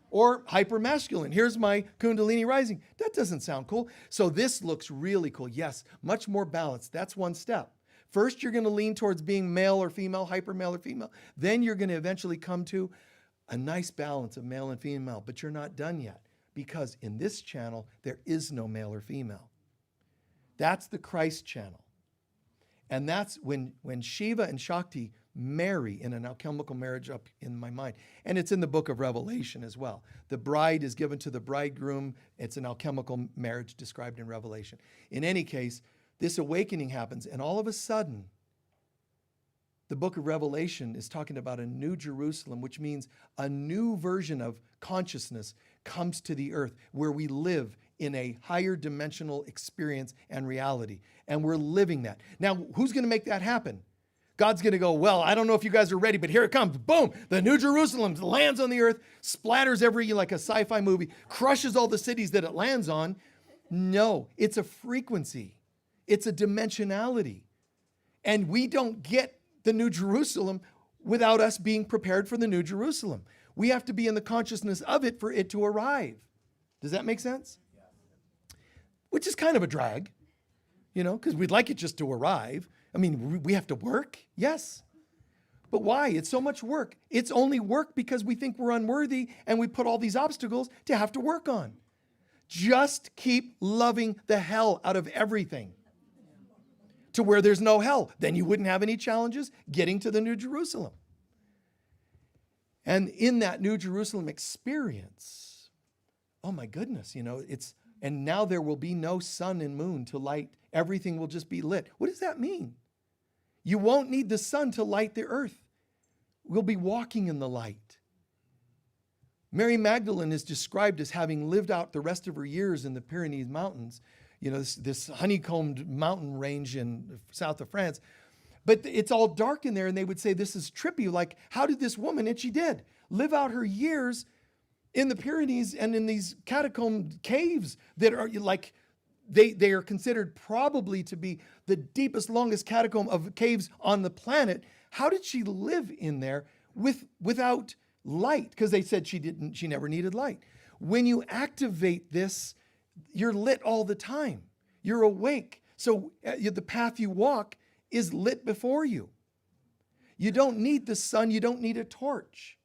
Or hyper-masculine. Here's my Kundalini rising. That doesn't sound cool. So this looks really cool. Yes, much more balanced. That's one step. First, you're going to lean towards being male or female, hyper-male or female. Then you're going to eventually come to a nice balance of male and female. But you're not done yet, because in this channel, there is no male or female. That's the Christ channel. And that's when Shiva and Shakti marry in an alchemical marriage up in my mind. And it's in the book of Revelation as well. The bride is given to the bridegroom. It's an alchemical marriage described in Revelation. In any case, this awakening happens, and all of a sudden, the book of Revelation is talking about a new Jerusalem, which means a new version of consciousness comes to the earth, where we live in a higher dimensional experience and reality. And we're living that. Now, who's going to make that happen? God's going to go, well, I don't know if you guys are ready, but here it comes. Boom! The New Jerusalem lands on the earth, splatters like a sci-fi movie, crushes all the cities that it lands on. No, it's a frequency. It's a dimensionality. And we don't get the New Jerusalem without us being prepared for the New Jerusalem. We have to be in the consciousness of it for it to arrive. Does that make sense? Which is kind of a drag, because we'd like it just to arrive. I mean, we have to work, yes. But why? It's so much work. It's only work because we think we're unworthy and we put all these obstacles to have to work on. Just keep loving the hell out of everything to where there's no hell. Then you wouldn't have any challenges getting to the New Jerusalem. And in that New Jerusalem experience, oh my goodness, and now there will be no sun and moon to light. Everything will just be lit. What does that mean? You won't need the sun to light the earth. we'll be walking in the light. Mary Magdalene is described as having lived out the rest of her years in the Pyrenees Mountains, this honeycombed mountain range in south of France. But it's all dark in there, and they would say this is trippy. Like, how did this woman, and she did, live out her years in the Pyrenees and in these catacombed caves that are like, they are considered probably to be the deepest, longest catacomb of caves on the planet. How did she live in there without light? Because they said she never needed light. When you activate this, you're lit all the time. You're awake. So the path you walk is lit before you. You don't need the sun. You don't need a torch.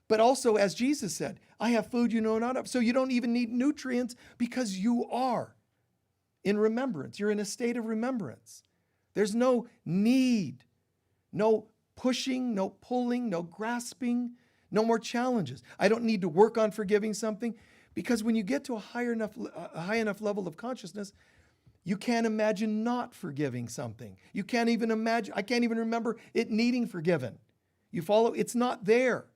But also, as Jesus said, I have food you know not of. So you don't even need nutrients because you are in remembrance. You're in a state of remembrance. There's no need, no pushing, no pulling, no grasping, no more challenges. I don't need to work on forgiving something because when you get to a high enough level of consciousness, you can't imagine not forgiving something. You can't even imagine, I can't even remember it needing forgiven. You follow? It's not there.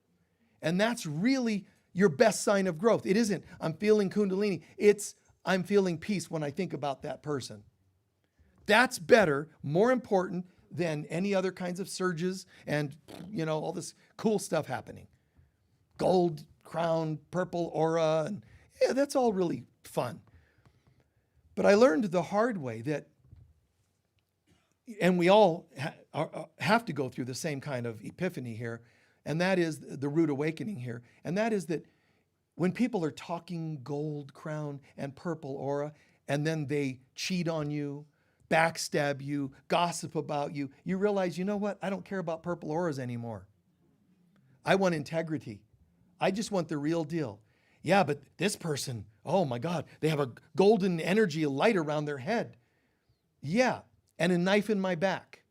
And that's really your best sign of growth. It isn't, I'm feeling Kundalini. It's, I'm feeling peace when I think about that person. That's better, more important than any other kinds of surges and, all this cool stuff happening. Gold crown, purple aura, and yeah, that's all really fun. But I learned the hard way that, and we all have to go through the same kind of epiphany here, and that is the rude awakening here. And that is that when people are talking gold crown and purple aura, and then they cheat on you, backstab you, gossip about you, you realize, you know what? I don't care about purple auras anymore. I want integrity. I just want the real deal. Yeah, but this person, oh my God, they have a golden energy, a light around their head. Yeah, and a knife in my back.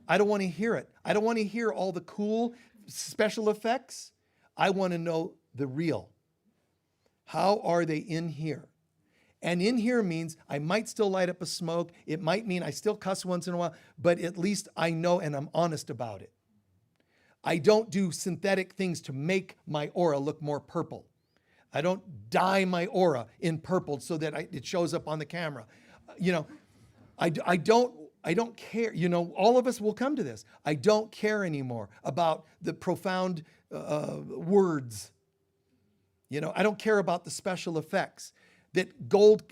I don't want to hear it. I don't want to hear all the cool special effects. I want to know the real. How are they in here? And in here means I might still light up a smoke. It might mean I still cuss once in a while, but at least I know and I'm honest about it. I don't do synthetic things to make my aura look more purple. I don't dye my aura in purple so that it shows up on the camera. I don't care. All of us will come to this. I don't care anymore about the profound words. I don't care about the special effects. That gold,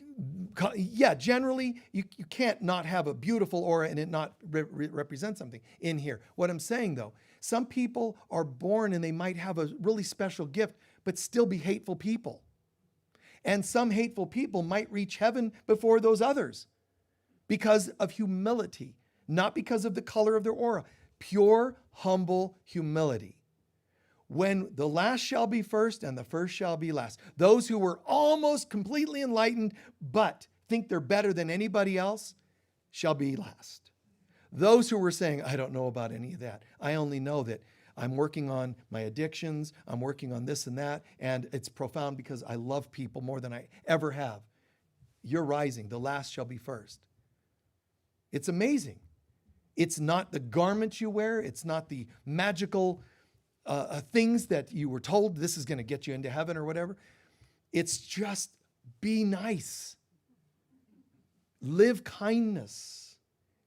generally, you can't not have a beautiful aura and it not represent something in here. What I'm saying, though, some people are born and they might have a really special gift, but still be hateful people. And some hateful people might reach heaven before those others because of humility, not because of the color of their aura. Pure, humble humility. When the last shall be first and the first shall be last. Those who were almost completely enlightened but think they're better than anybody else shall be last. Those who were saying, I don't know about any of that. I only know that I'm working on my addictions. I'm working on this and that. And it's profound because I love people more than I ever have. You're rising. The last shall be first. It's amazing. It's not the garment you wear. It's not the magical things that you were told this is going to get you into heaven or whatever. It's just be nice. Live kindness.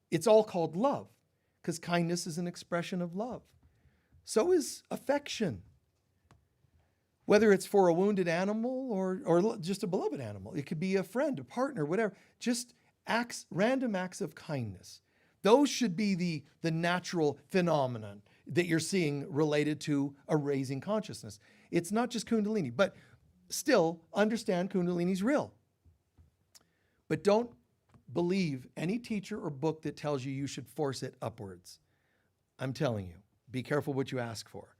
It's all called love because kindness is an expression of love. So is affection. Whether it's for a wounded animal or just a beloved animal. It could be a friend, a partner, whatever. Just random acts of kindness. Those should be the natural phenomenon that you're seeing related to a raising consciousness. It's not just Kundalini, but still understand Kundalini's real. But don't believe any teacher or book that tells you you should force it upwards. I'm telling you, be careful what you ask for.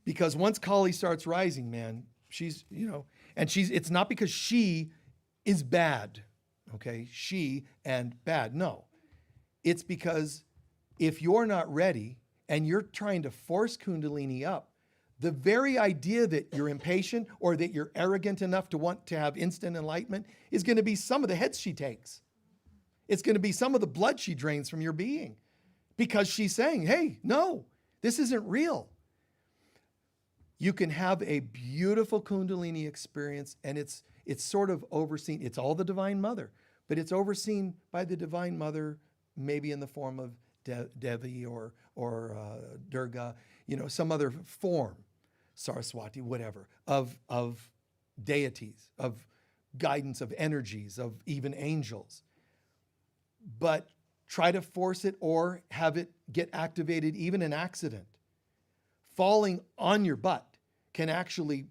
Because once Kali starts rising, man, it's not because she is bad, okay? She and bad, no. It's because if you're not ready and you're trying to force Kundalini up, the very idea that you're impatient or that you're arrogant enough to want to have instant enlightenment is going to be some of the hits she takes. It's going to be some of the blood she drains from your being because she's saying, hey, no, This isn't real. You can have a beautiful Kundalini experience, and it's sort of overseen. It's all the Divine Mother, but it's overseen by the Divine Mother, maybe in the form of Devi or Durga, some other form, Saraswati, whatever, of deities, of guidance, of energies, of even angels. But try to force it or have it get activated, even an accident. Falling on your butt can actually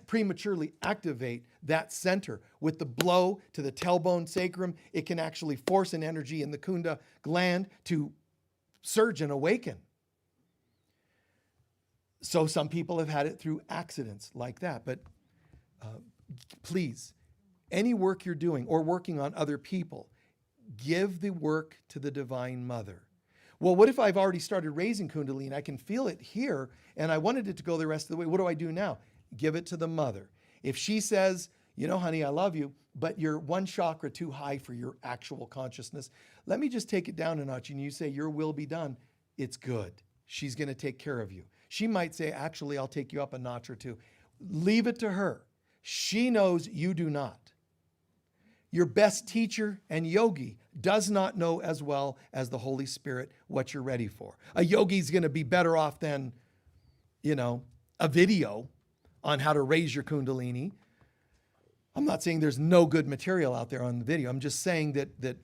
prematurely activate that center. With the blow to the tailbone sacrum, it can actually force an energy in the Kunda gland to surge and awaken. So some people have had it through accidents like that. But please, any work you're doing or working on other people, give the work to the Divine Mother. Well, what if I've already started raising Kundalini? I can feel it here, and I wanted it to go the rest of the way. What do I do now? Give it to the Mother. If she says, honey, I love you, but you're one chakra too high for your actual consciousness, let me just take it down a notch, and you say, your will be done. It's good. She's going to take care of you. She might say, actually, I'll take you up a notch or two. Leave it to her. She knows you do not. Your best teacher and yogi does not know as well as the Holy Spirit what you're ready for. A yogi's going to be better off than, a video on how to raise your Kundalini. I'm not saying there's no good material out there on the video. I'm just saying that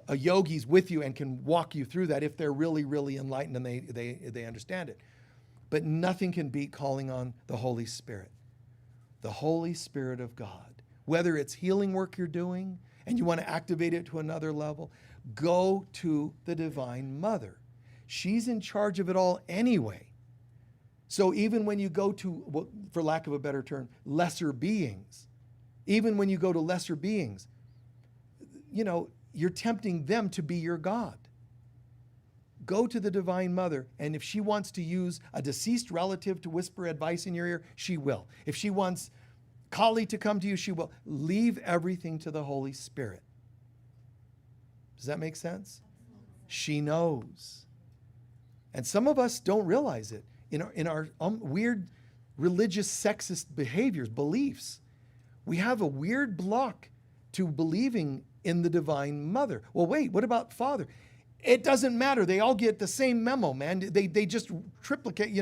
a yogi's with you and can walk you through that if they're really, really enlightened and they understand it. But nothing can beat calling on the Holy Spirit. The Holy Spirit of God. Whether it's healing work you're doing and you want to activate it to another level, go to the Divine Mother. She's in charge of it all anyway. So even when you go to, for lack of a better term, lesser beings, even when you go to lesser beings, you're tempting them to be your God. Go to the Divine Mother, and if she wants to use a deceased relative to whisper advice in your ear, she will. If she wants Kali to come to you, she will. Leave everything to the Holy Spirit. Does that make sense? She knows. And some of us don't realize it. In our weird religious sexist behaviors, beliefs, we have a weird block to believing in the Divine Mother. Well, wait, what about Father? It doesn't matter. They all get the same memo, man. They just triplicate,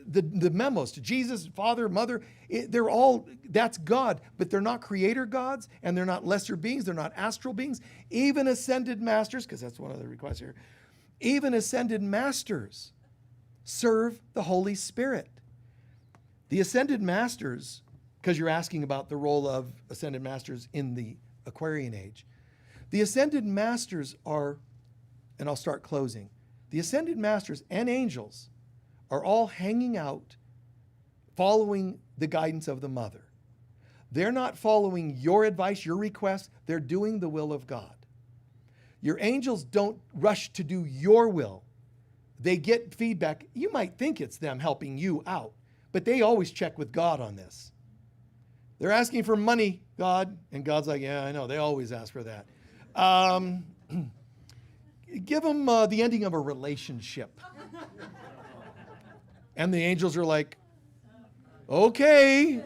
the memos to Jesus, Father, Mother. They're all, that's God, but they're not creator gods, and they're not lesser beings. They're not astral beings. Even ascended masters, because that's one of the requests here, even ascended masters serve the Holy Spirit. The ascended masters, because you're asking about the role of ascended masters in the Aquarian age, the ascended masters are, and I'll start closing. The ascended masters and angels are all hanging out, following the guidance of the Mother. They're not following your advice, your request. They're doing the will of God. Your angels don't rush to do your will. They get feedback. You might think it's them helping you out, but they always check with God on this. They're asking for money, God, and God's like, yeah, I know. They always ask for that. Give them the ending of a relationship. And the angels are like, okay,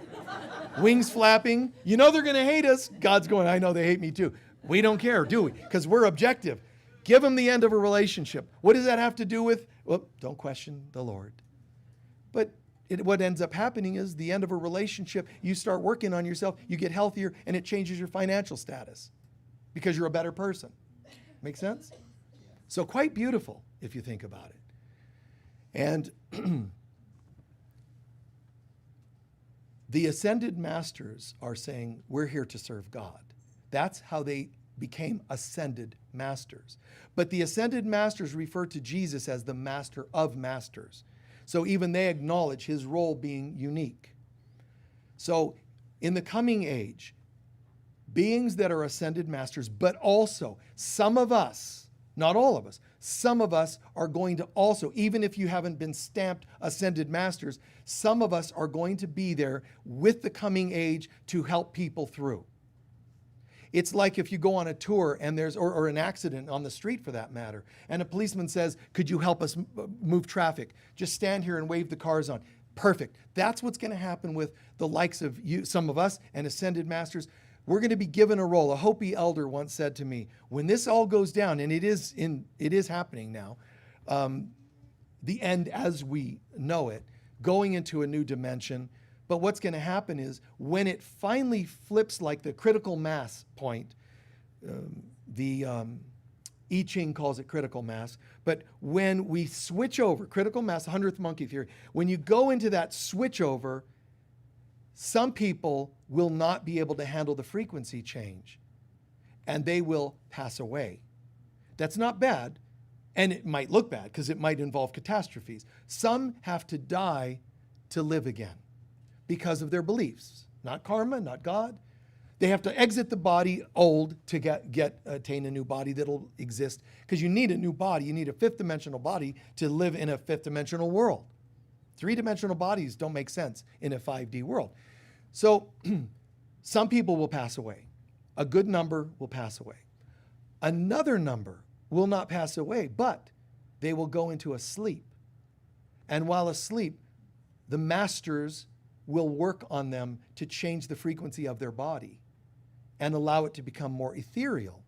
wings flapping. You know they're going to hate us. God's going, I know they hate me too. We don't care, do we? Because we're objective. Give them the end of a relationship. What does that have to do with? Well, don't question the Lord. But what ends up happening is the end of a relationship, you start working on yourself, you get healthier, and it changes your financial status because you're a better person. Make sense? So quite beautiful if you think about it. And the ascended masters are saying, we're here to serve God. That's how they became ascended masters. But the ascended masters refer to Jesus as the master of masters. So even they acknowledge his role being unique. So in the coming age, beings that are ascended masters, but also some of us, not all of us, some of us are going to also, even if you haven't been stamped ascended masters, some of us are going to be there with the coming age to help people through. It's like if you go on a tour and there's, or an accident on the street for that matter, and a policeman says, could you help us move traffic? Just stand here and wave the cars on. Perfect. That's what's going to happen with the likes of you, some of us, and ascended masters. We're going to be given a role. A Hopi elder once said to me, when this all goes down, and it is happening now, the end as we know it, going into a new dimension. But what's going to happen is when it finally flips like the critical mass point, the I Ching calls it critical mass, but when we switch over, critical mass, 100th monkey theory, when you go into that switch over, some people will not be able to handle the frequency change and they will pass away. That's not bad, and it might look bad because it might involve catastrophes. Some have to die to live again because of their beliefs, not karma, not God. They have to exit the body old to attain a new body that'll exist, because you need a new body. You need a fifth dimensional body to live in a fifth dimensional world. Three-dimensional bodies don't make sense in a 5D world. So some people will pass away. A good number will pass away. Another number will not pass away, but they will go into a sleep. And while asleep, the masters will work on them to change the frequency of their body and allow it to become more ethereal.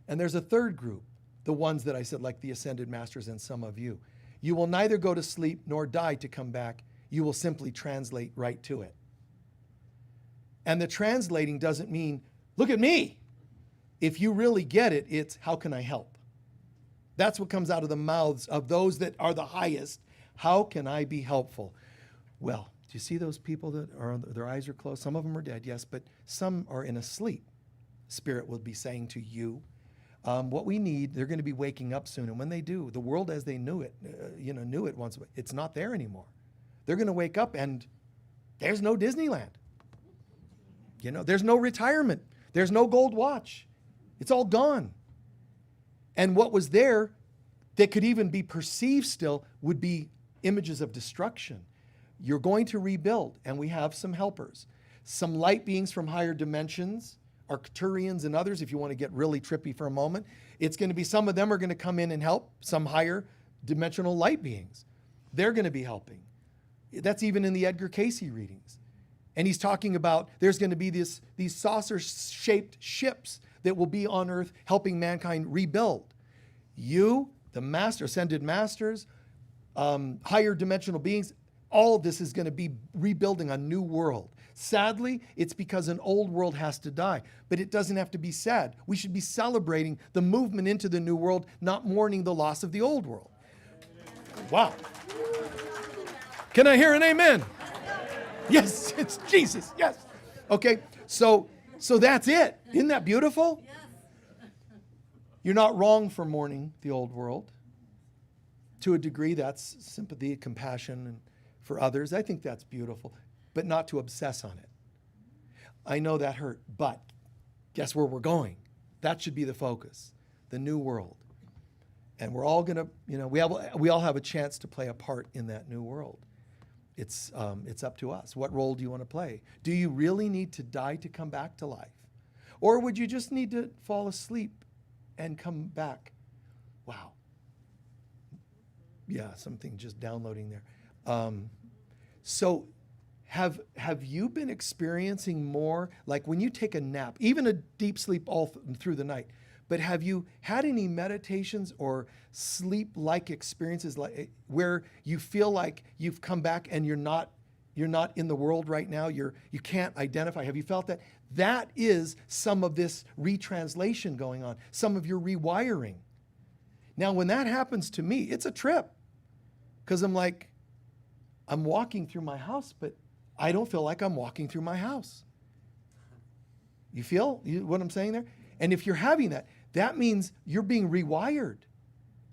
And there's a third group, the ones that I said, like the ascended masters and some of you. You will neither go to sleep nor die to come back. You will simply translate right to it. And the translating doesn't mean, look at me. If you really get it, it's how can I help? That's what comes out of the mouths of those that are the highest. How can I be helpful? Well, do you see those people that are, their eyes are closed? Some of them are dead, yes, but some are in a sleep. Spirit will be saying to you, what we need, they're going to be waking up soon. And when they do, the world as they knew it, knew it once, it's not there anymore. They're going to wake up and there's no Disneyland. There's no retirement. There's no gold watch. It's all gone. And what was there that could even be perceived still would be images of destruction. You're going to rebuild, and we have some helpers. Some light beings from higher dimensions, Arcturians and others, if you want to get really trippy for a moment. It's going to be, some of them are going to come in and help, some higher dimensional light beings. They're going to be helping. That's even in the Edgar Cayce readings. And he's talking about there's going to be these saucer-shaped ships that will be on Earth helping mankind rebuild. You, the master, ascended masters, higher dimensional beings, all of this is going to be rebuilding a new world. Sadly, it's because an old world has to die. But it doesn't have to be sad. We should be celebrating the movement into the new world, not mourning the loss of the old world. Wow. Can I hear an amen? Yes, it's Jesus. Yes. Okay, so that's it. Isn't that beautiful? You're not wrong for mourning the old world. To a degree, that's sympathy, compassion, and for others. I think that's beautiful, but not to obsess on it. I know that hurt, but guess where we're going? That should be the focus, the new world. And we're all gonna, we all have a chance to play a part in that new world. It's up to us. What role do you want to play? Do you really need to die to come back to life? Or would you just need to fall asleep and come back? Wow. Yeah, something just downloading there. So have you been experiencing more, like when you take a nap, even a deep sleep all through the night, but have you had any meditations or sleep-like experiences like where you feel like you've come back and you're not in the world right now, you can't identify? Have you felt that? That is some of this retranslation going on, some of your rewiring. Now, when that happens to me, it's a trip, because I'm like, I'm walking through my house, but I don't feel like I'm walking through my house. You feel what I'm saying there? And if you're having that, that means you're being rewired.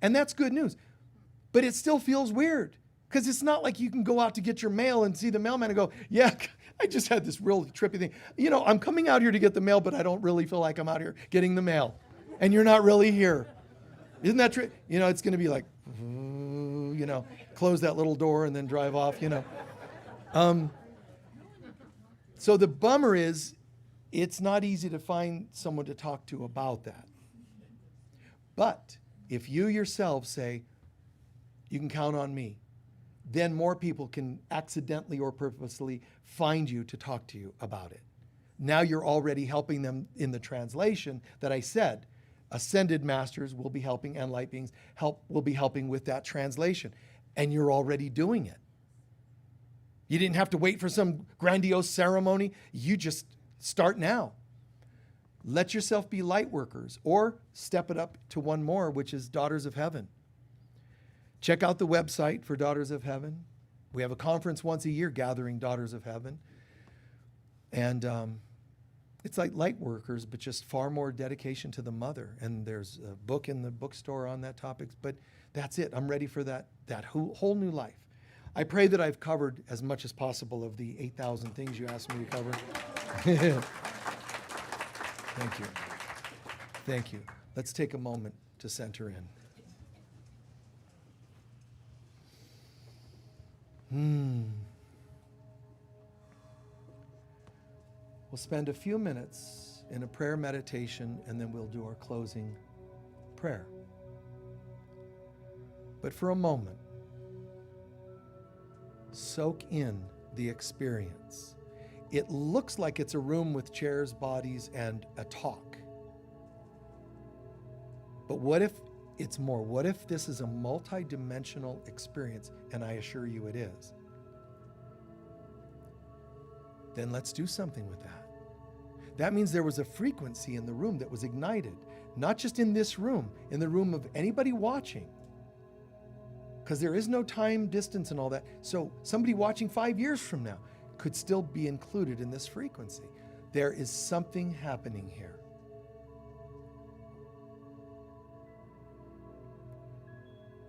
And that's good news. But it still feels weird, because it's not like you can go out to get your mail and see the mailman and go, yeah, I just had this real trippy thing. I'm coming out here to get the mail, but I don't really feel like I'm out here getting the mail. And you're not really here. Isn't that true? It's going to be like, close that little door and then drive off, So the bummer is It's not easy to find someone to talk to about that. But if you yourself say, you can count on me, then more people can accidentally or purposely find you to talk to you about it. Now you're already helping them in the translation that I said. Ascended masters will be helping, and light beings will be helping with that translation. And you're already doing it. You didn't have to wait for some grandiose ceremony. You just start now. Let yourself be light workers, or step it up to one more, which is Daughters of Heaven. Check out the website for Daughters of Heaven. We have a conference once a year gathering Daughters of Heaven. And it's like light workers, but just far more dedication to the mother. And there's a book in the bookstore on that topic, but that's it. I'm ready for that whole new life. I pray that I've covered as much as possible of the 8,000 things you asked me to cover. Thank you. Thank you. Let's take a moment to center in. We'll spend a few minutes in a prayer meditation, and then we'll do our closing prayer. But for a moment, soak in the experience. It looks like it's a room with chairs, bodies, and a talk. But what if it's more? What if this is a multi-dimensional experience? And I assure you it is. Then let's do something with that. That means there was a frequency in the room that was ignited, not just in this room, in the room of anybody watching. Because there is no time, distance, and all that. So somebody watching 5 years from now could still be included in this frequency. There is something happening here.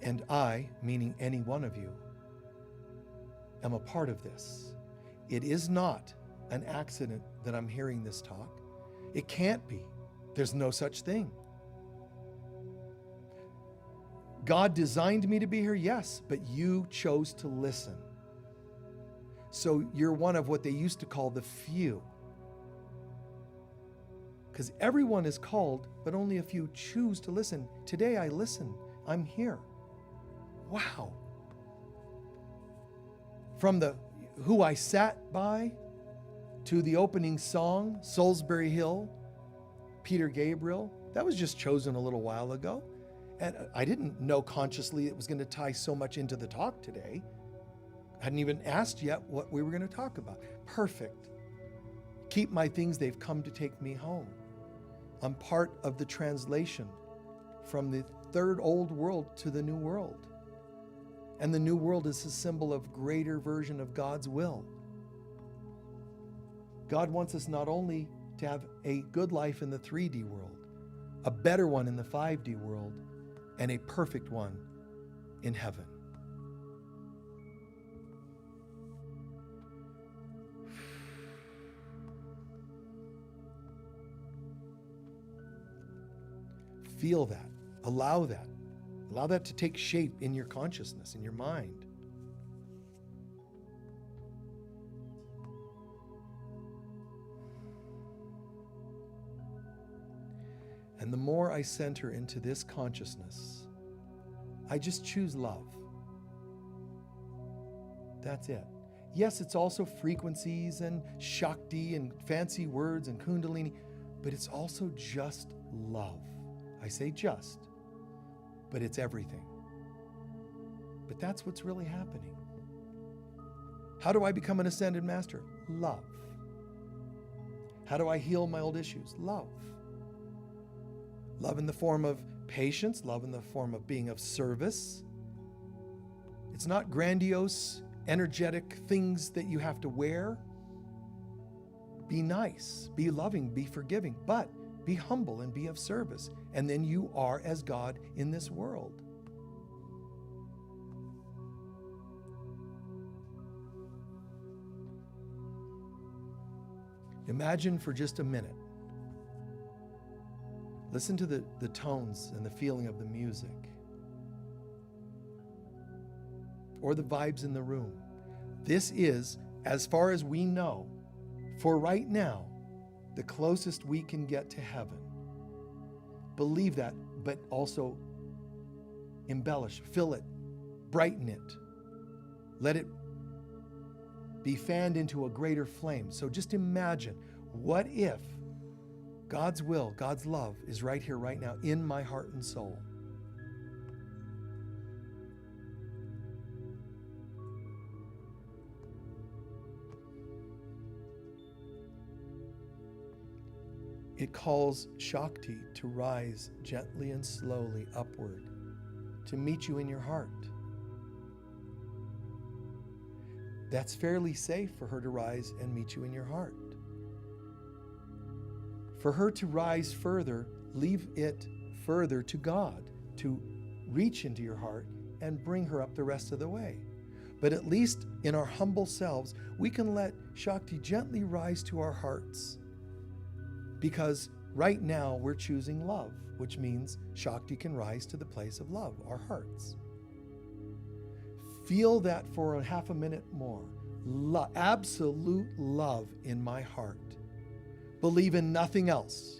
And I, meaning any one of you, am a part of this. It is not an accident that I'm hearing this talk. It can't be. There's no such thing. God designed me to be here, yes, but you chose to listen. So you're one of what they used to call the few. Because everyone is called, but only a few choose to listen. Today I listen. I'm here. Wow. From the who I sat by to the opening song, Salisbury Hill, Peter Gabriel, that was just chosen a little while ago. And I didn't know consciously it was going to tie so much into the talk today. I hadn't even asked yet what we were going to talk about. Perfect. Keep my things, they've come to take me home. I'm part of the translation from the third old world to the new world. And the new world is a symbol of greater version of God's will. God wants us not only to have a good life in the 3D world, a better one in the 5D world, and a perfect one in heaven. Feel that. Allow that. Allow that to take shape in your consciousness, in your mind. And the more I center into this consciousness, I just choose love. That's it. Yes, it's also frequencies and Shakti and fancy words and Kundalini, but it's also just love. I say just, but it's everything. But that's what's really happening. How do I become an ascended master? Love. How do I heal my old issues? Love. Love in the form of patience, love in the form of being of service. It's not grandiose, energetic things that you have to wear. Be nice, be loving, be forgiving, but be humble and be of service. And then you are as God in this world. Imagine for just a minute. Listen to the tones and the feeling of the music, or the vibes in the room. This is, as far as we know, for right now, the closest we can get to heaven. Believe that, but also embellish, fill it, brighten it. Let it be fanned into a greater flame. So just imagine, what if God's will, God's love is right here, right now, in my heart and soul? It calls Shakti to rise gently and slowly upward, to meet you in your heart. That's fairly safe for her to rise and meet you in your heart. For her to rise further, leave it further to God, to reach into your heart and bring her up the rest of the way. But at least in our humble selves, we can let Shakti gently rise to our hearts. Because right now we're choosing love, which means Shakti can rise to the place of love, our hearts. Feel that for a half a minute more. Absolute love in my heart. Believe in nothing else.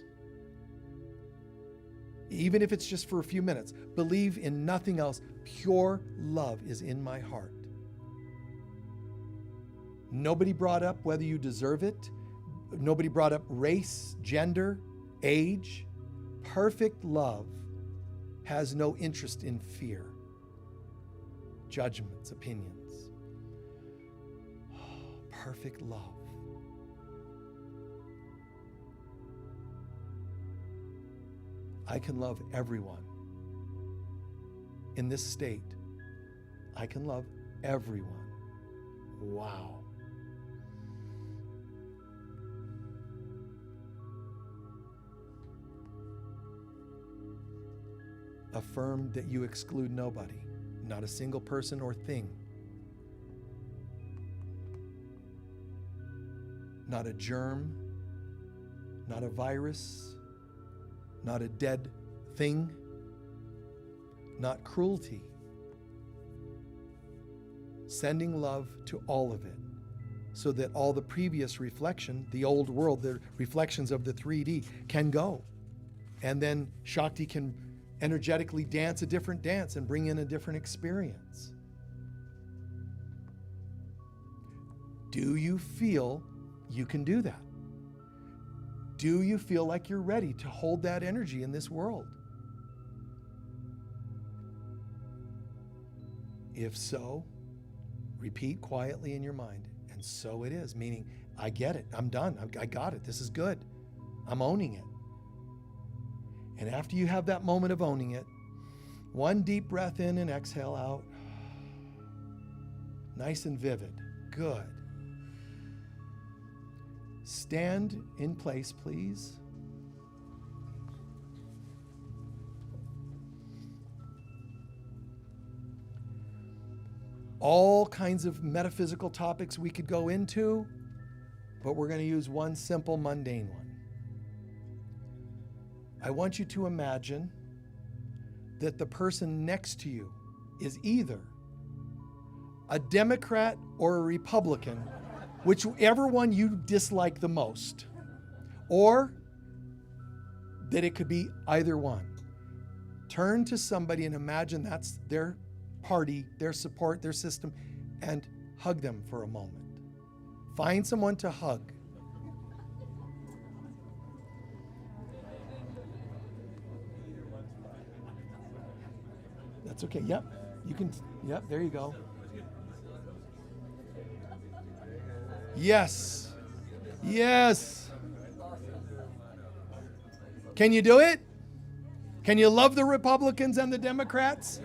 Even if it's just for a few minutes, believe in nothing else. Pure love is in my heart. Nobody brought up whether you deserve it. Nobody brought up race, gender, age. Perfect love has no interest in fear, judgments, opinions. Perfect love. I can love everyone. In this state, I can love everyone. Wow. Affirm that you exclude nobody, not a single person or thing. Not a germ, not a virus, not a dead thing, not cruelty. Sending love to all of it so that all the previous reflection, the old world, the reflections of the 3D can go. And then Shakti can energetically dance a different dance and bring in a different experience. Do you feel you can do that? Do you feel like you're ready to hold that energy in this world? If so, repeat quietly in your mind, and so it is, meaning, I get it, I'm done, I got it, this is good, I'm owning it. And after you have that moment of owning it, one deep breath in and exhale out. Nice and vivid. Good. Stand in place, please. All kinds of metaphysical topics we could go into, but we're going to use one simple, mundane one. I want you to imagine that the person next to you is either a Democrat or a Republican, whichever one you dislike the most, or that it could be either one. Turn to somebody and imagine that's their party, their support, their system, and hug them for a moment. Find someone to hug. That's okay. Yep. You can. Yep. There you go. Yes. Yes. Can you do it? Can you love the Republicans and the Democrats?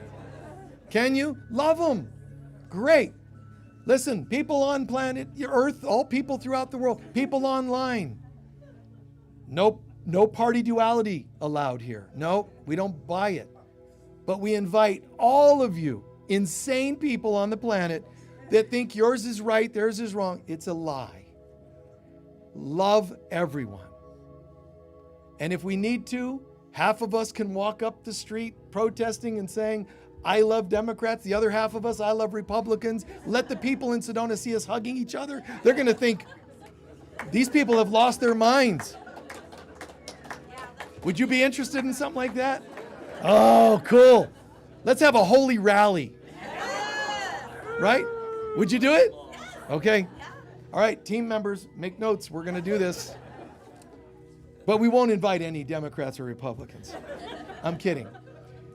Can you? Love them. Great. Listen, people on planet Earth, all people throughout the world, people online. Nope. No party duality allowed here. No, we don't buy it. But we invite all of you, insane people on the planet, that think yours is right, theirs is wrong. It's a lie. Love everyone. And if we need to, half of us can walk up the street protesting and saying, I love Democrats. The other half of us, I love Republicans. Let the people in Sedona see us hugging each other. They're going to think, These people have lost their minds. Would you be interested in something like that? Oh, cool. Let's have a holy rally. Right? Would you do it? Okay. All right, team members, make notes. We're going to do this. But we won't invite any Democrats or Republicans. I'm kidding.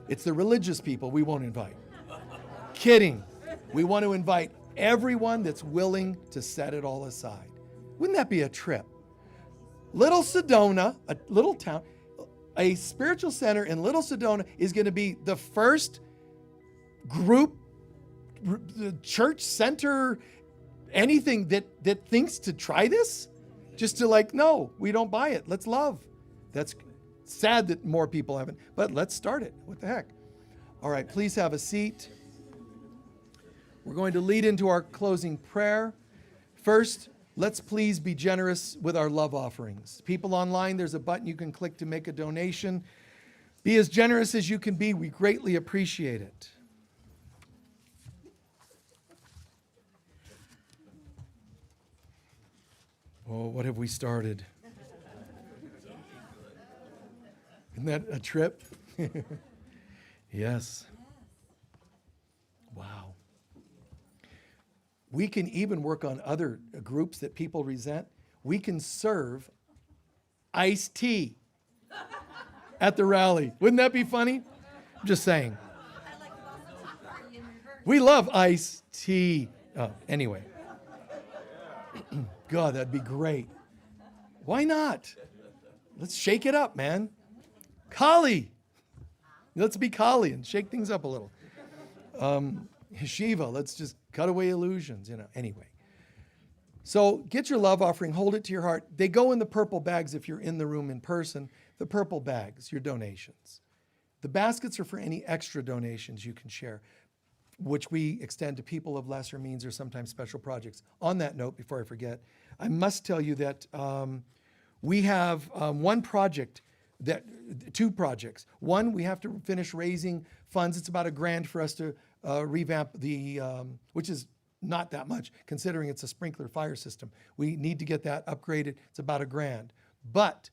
It's the religious people we won't invite. Kidding. We want to invite everyone that's willing to set it all aside. Wouldn't that be a trip? Little Sedona, a little town, a spiritual center in Little Sedona is going to be the first group, church center, anything that thinks to try this. Just to like, no, we don't buy it. Let's love. That's sad that more people haven't, but let's start it. What the heck? All right, please have a seat. We're going to lead into our closing prayer. First, let's please be generous with our love offerings. People online, there's a button you can click to make a donation. Be as generous as you can be. We greatly appreciate it. Oh, what have we started? Isn't that a trip? Yes. Wow. We can even work on other groups that people resent. We can serve iced tea at the rally. Wouldn't that be funny? I'm just saying. We love iced tea. Oh, anyway. God, that'd be great. Why not? Let's shake it up, man. Kali. Let's be Kali and shake things up a little. Shiva, let's just cut away illusions, Anyway. So get your love offering, hold it to your heart. They go in the purple bags if you're in the room in person. The purple bags, your donations. The baskets are for any extra donations you can share, which we extend to people of lesser means or sometimes special projects. On that note, before I forget, I must tell you that we have two projects. One, we have to finish raising funds. It's about $1,000 for us to revamp which is not that much considering it's a sprinkler fire system. We need to get that upgraded. It's about $1,000. But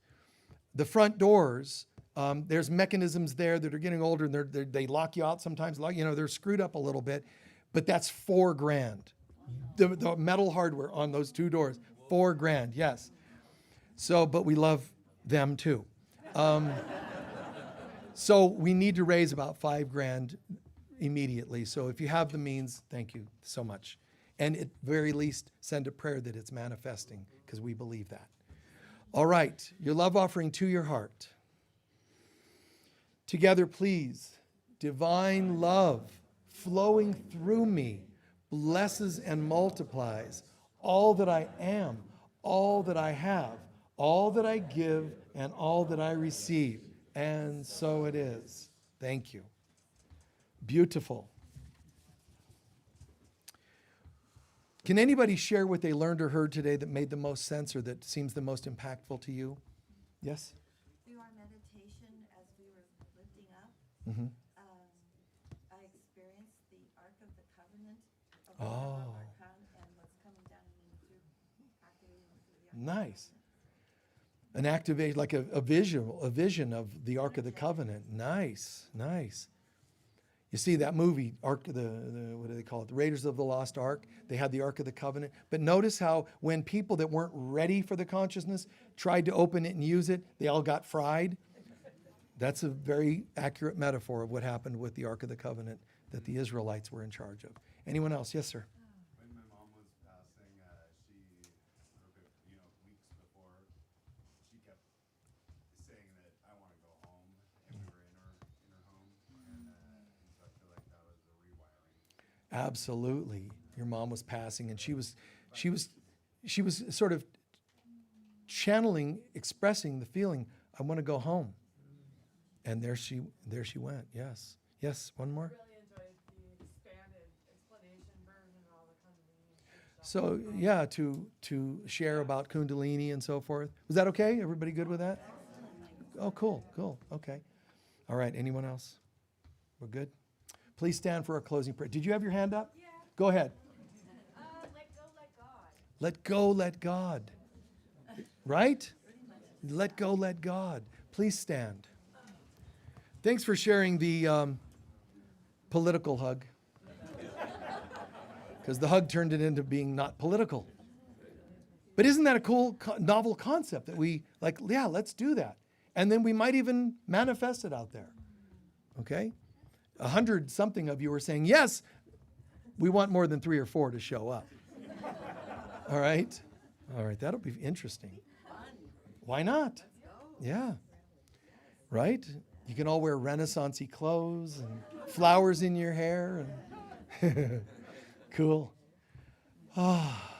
the front doors, there's mechanisms there that are getting older and they lock you out sometimes. They're screwed up a little bit, but that's $4,000. The metal hardware on those two doors, $4,000. Yes. So, but we love them too. So we need to raise about $5,000 immediately. So if you have the means, thank you so much. And at very least, send a prayer that it's manifesting because we believe that. All right, your love offering to your heart. Together, please, divine love flowing through me blesses and multiplies all that I am, all that I have, all that I give, and all that I receive. And so it is. Thank you. Beautiful. Can anybody share what they learned or heard today that made the most sense or that seems the most impactful to you? Yes? Through our meditation, as we were lifting up, Mm-hmm. I experienced the Ark of the Covenant of Oh. our crown and what's coming down into activating through the Ark. Nice. An activate, like a vision of the Ark of the Covenant. Nice, nice. You see that movie, Ark, what do they call it? The Raiders of the Lost Ark. They had the Ark of the Covenant. But notice how when people that weren't ready for the consciousness tried to open it and use it, they all got fried. That's a very accurate metaphor of what happened with the Ark of the Covenant that the Israelites were in charge of. Anyone else? Yes, sir. When my mom was passing, she, weeks before, she kept saying that I want to go home, and we were in her home, and so I feel like that was a rewiring. Absolutely. Your mom was passing and she was sort of channeling, expressing the feeling, I want to go home. And there she went. Yes. Yes, one more. Really enjoyed the expanded explanation version of all the Kundalini. So yeah, to share about Kundalini and so forth. Was that okay? Everybody good with that? Oh, cool. Okay. All right. Anyone else? We're good? Please stand for our closing prayer. Did you have your hand up? Yeah. Go ahead. Let go, let God. Let go, let God. Right? Let go, let God. Please stand. Thanks for sharing the political hug. Because the hug turned it into being not political. But isn't that a cool, novel concept that we, like, yeah, let's do that. And then we might even manifest it out there. Okay? 100-something of you are saying, yes, we want more than 3 or 4 to show up. All right? All right, that'll be interesting. Why not? Yeah. Right? You can all wear Renaissance-y clothes and flowers in your hair. And cool. Ah.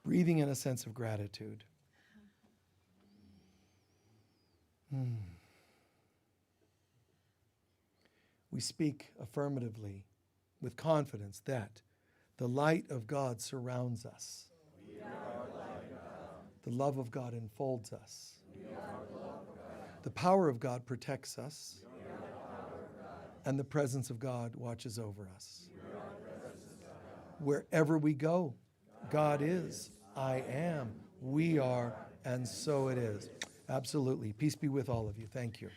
Breathing in a sense of gratitude. We speak affirmatively with confidence that the light of God surrounds us. The love of God enfolds us. The power of God protects us. And the presence of God watches over us. Wherever we go, God is, I am, we are, and so it is. Absolutely. Peace be with all of you. Thank you.